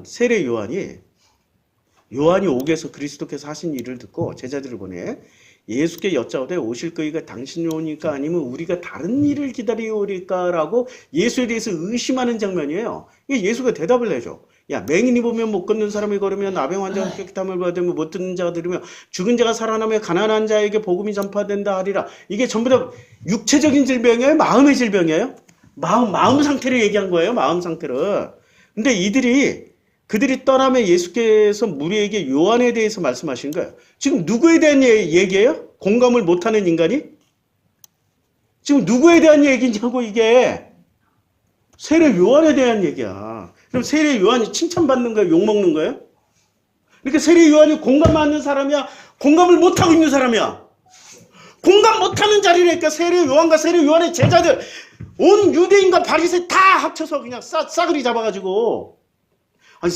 세례 요한이 옥에서 그리스도께서 하신 일을 듣고 제자들을 보내 예수께 여짜오되 오실 그이가 당신이 오니까 아니면 우리가 다른 일을 기다리오리까라고 예수에 대해서 의심하는 장면이에요. 이게 예수가 대답을 해줘. 야, 맹인이 보면 못 걷는 사람이 걸으면 나병 환자가 깨끗함을 받으면 못 듣는 자가 들으며 죽은 자가 살아나며 가난한 자에게 복음이 전파된다 하리라. 이게 전부 다 육체적인 질병이에요? 마음의 질병이에요? 마음 상태를 얘기한 거예요. 마음 상태를. 근데 그들이 떠나며 예수께서 무리에게 요한에 대해서 말씀하신 거예요. 지금 누구에 대한 얘기예요? 공감을 못하는 인간이? 지금 누구에 대한 얘기냐고 이게. 세례 요한에 대한 얘기야. 그럼 세례 요한이 칭찬받는 거예요? 욕먹는 거예요? 그러니까 세례 요한이 공감하는 사람이야? 공감을 못하고 있는 사람이야? 공감 못하는 자리니까 세례 요한과 세례 요한의 제자들 온 유대인과 바리새 다 합쳐서 그냥 싸그리 잡아가지고 아니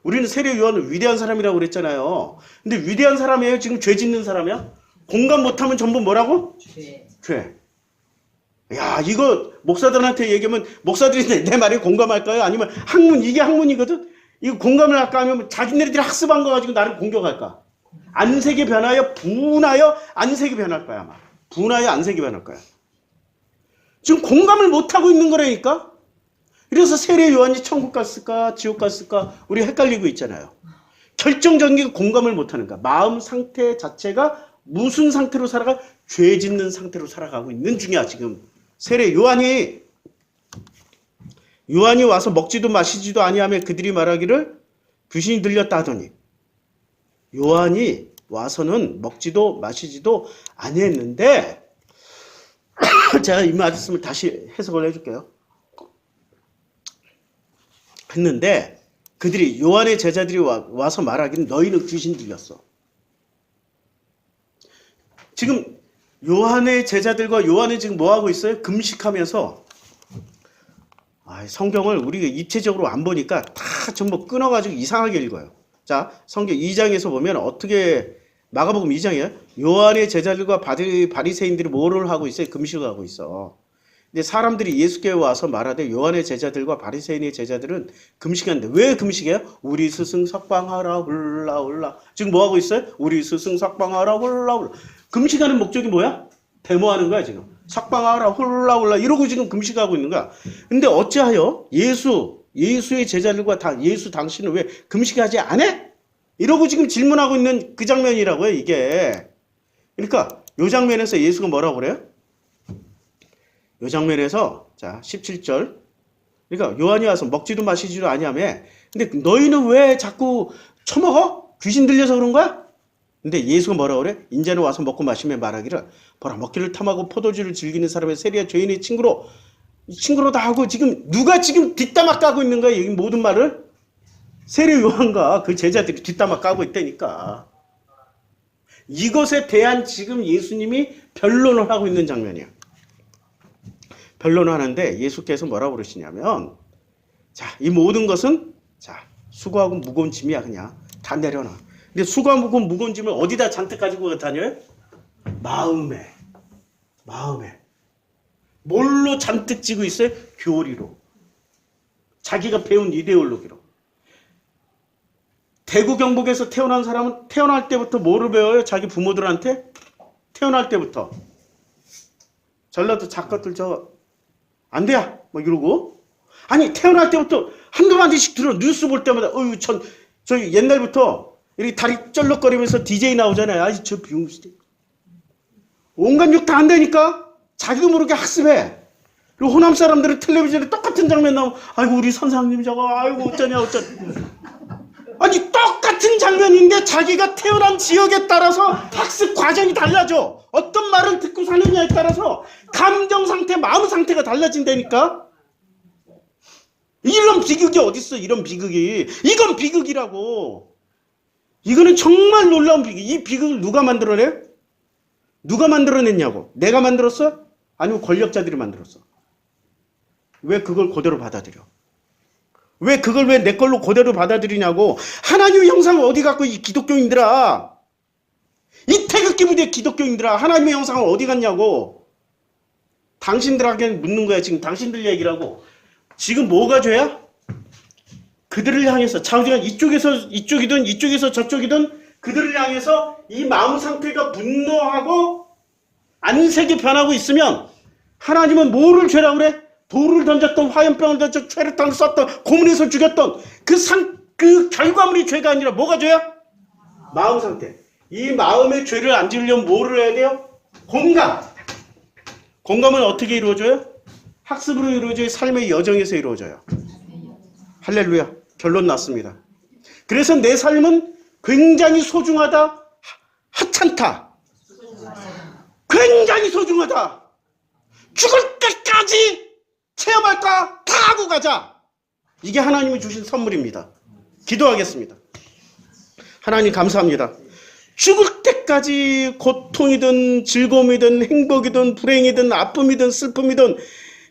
우리는 세례 요한은 위대한 사람이라고 그랬잖아요. 근데 위대한 사람이에요? 지금 죄 짓는 사람이야? 공감 못하면 전부 뭐라고? 죄. 야, 이거 목사들한테 얘기하면 목사들이 내 말에 공감할까요? 아니면 이게 학문이거든? 이거 공감을 할까? 아니면 자기네들이 학습한 거 가지고 나를 공격할까? 안색이 변하여 분하여 안색이 변할 거야, 아마. 분하여 안색이 변할 거야. 지금 공감을 못하고 있는 거라니까? 그래서 세례 요한이 천국 갔을까 지옥 갔을까 우리 헷갈리고 있잖아요. 결정적인 게 공감을 못하는 거야. 마음 상태 자체가 무슨 상태로 살아가? 죄 짓는 상태로 살아가고 있는 중이야 지금. 세례 요한이 와서 먹지도 마시지도 아니하며 그들이 말하기를 귀신이 들렸다 하더니 요한이 와서는 먹지도 마시지도 아니했는데 제가 이 말씀을 다시 해석을 해줄게요. 했는데 그들이 요한의 제자들이 와서 말하기는 너희는 귀신 들렸어. 지금 요한의 제자들과 요한이 지금 뭐하고 있어요? 금식하면서 성경을 우리가 입체적으로 안 보니까 다 전부 끊어가지고 이상하게 읽어요. 자, 성경 2장에서 보면 어떻게 마가복음 2장이에요. 요한의 제자들과 바리새인들이 뭐를 하고 있어요? 금식을 하고 있어. 근데 사람들이 예수께 와서 말하되 요한의 제자들과 바리새인의 제자들은 금식하는데 왜 금식해요? 우리 스승 석방하라 훌라 지금 뭐 하고 있어요? 우리 스승 석방하라 훌라 금식하는 목적이 뭐야? 데모하는 거야 지금. 석방하라 훌라 이러고 지금 금식하고 있는 거야. 근데 어찌하여 예수의 제자들과 예수 당신은 왜 금식하지 않아? 이러고 지금 질문하고 있는 그 장면이라고요 이게. 그러니까 이 장면에서 예수가 뭐라고 그래요? 이 장면에서 자 17절 그러니까 요한이 와서 먹지도 마시지도 아니하며 근데 너희는 왜 자꾸 처먹어? 귀신 들려서 그런 거야? 근데 예수가 뭐라고 그래? 인자는 와서 먹고 마시며 말하기를 보라 먹기를 탐하고 포도주를 즐기는 사람의 세리와 죄인의 친구로다 하고 지금 누가 지금 뒷담화 까고 있는 거야? 이 모든 말을? 세례 요한과 그 제자들이 뒷담화 까고 있다니까. 이것에 대한 지금 예수님이 변론을 하고 있는 장면이야. 변론을 하는데 예수께서 뭐라고 그러시냐면 자, 이 모든 것은 자, 수고하고 무거운 짐이야 그냥 다 내려놔. 근데 수고하고 무거운 짐을 어디다 잔뜩 가지고 다녀요? 마음에. 뭘로 잔뜩 지고 있어요? 교리로. 자기가 배운 이데올로기로. 대구 경북에서 태어난 사람은 태어날 때부터 뭐를 배워요? 자기 부모들한테? 태어날 때부터. 전라도 작가들 안 돼야 뭐 이러고. 아니 태어날 때부터 한두 마디씩 들어. 뉴스 볼 때마다 저 옛날부터 이렇게 다리 쩔럭거리면서 DJ 나오잖아요. 아이 저 비용시대. 온갖 욕 다 한다니까. 자기도 모르게 학습해. 그리고 호남 사람들은 텔레비전에 똑같은 장면 나오면 아이고 우리 선생님 저거 아이고 어쩌냐. 아니 똑같은 장면인데 자기가 태어난 지역에 따라서 학습 과정이 달라져. 어떤 말을 듣고 사느냐에 따라서 감정 상태, 마음 상태가 달라진다니까. 이런 비극이 어딨어. 이런 비극이. 이건 비극이라고. 이거는 정말 놀라운 비극. 이 비극을 누가 만들어내? 누가 만들어냈냐고. 내가 만들었어? 아니면 권력자들이 만들었어? 왜 그걸 그대로 받아들여? 왜 그걸 왜 내 걸로 그대로 받아들이냐고. 하나님의 형상을 어디 갖고 이 기독교인들아. 이 태극기 부대 기독교인들아. 하나님의 형상을 어디 갔냐고. 당신들에게 묻는 거야. 지금 당신들 얘기라고. 지금 뭐가 죄야? 그들을 향해서 자우지가 이쪽이든 이쪽에서 저쪽이든 그들을 향해서 이 마음 상태가 분노하고 안색이 변하고 있으면 하나님은 뭐를 죄라고 그래? 돌을 던졌던 화염병을 던졌던 최루탄을 쐈던 고문해서 죽였던 그 결과물이 죄가 아니라 뭐가 죄야? 마음 상태. 이 마음의 죄를 안 지으려면 뭐를 해야 돼요? 공감. 공감은 어떻게 이루어져요? 학습으로 이루어져요? 삶의 여정에서 이루어져요? 할렐루야. 결론 났습니다. 그래서 내 삶은 굉장히 소중하다. 하찮다. 굉장히 소중하다. 죽을 때까지 체험할까? 다 하고 가자. 이게 하나님이 주신 선물입니다. 기도하겠습니다. 하나님 감사합니다. 죽을 때까지 고통이든 즐거움이든 행복이든 불행이든 아픔이든 슬픔이든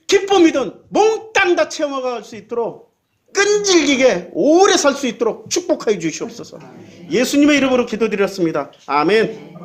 기쁨이든 몽땅 다 체험할 수 있도록 끈질기게 오래 살 수 있도록 축복하여 주시옵소서. 예수님의 이름으로 기도드렸습니다. 아멘.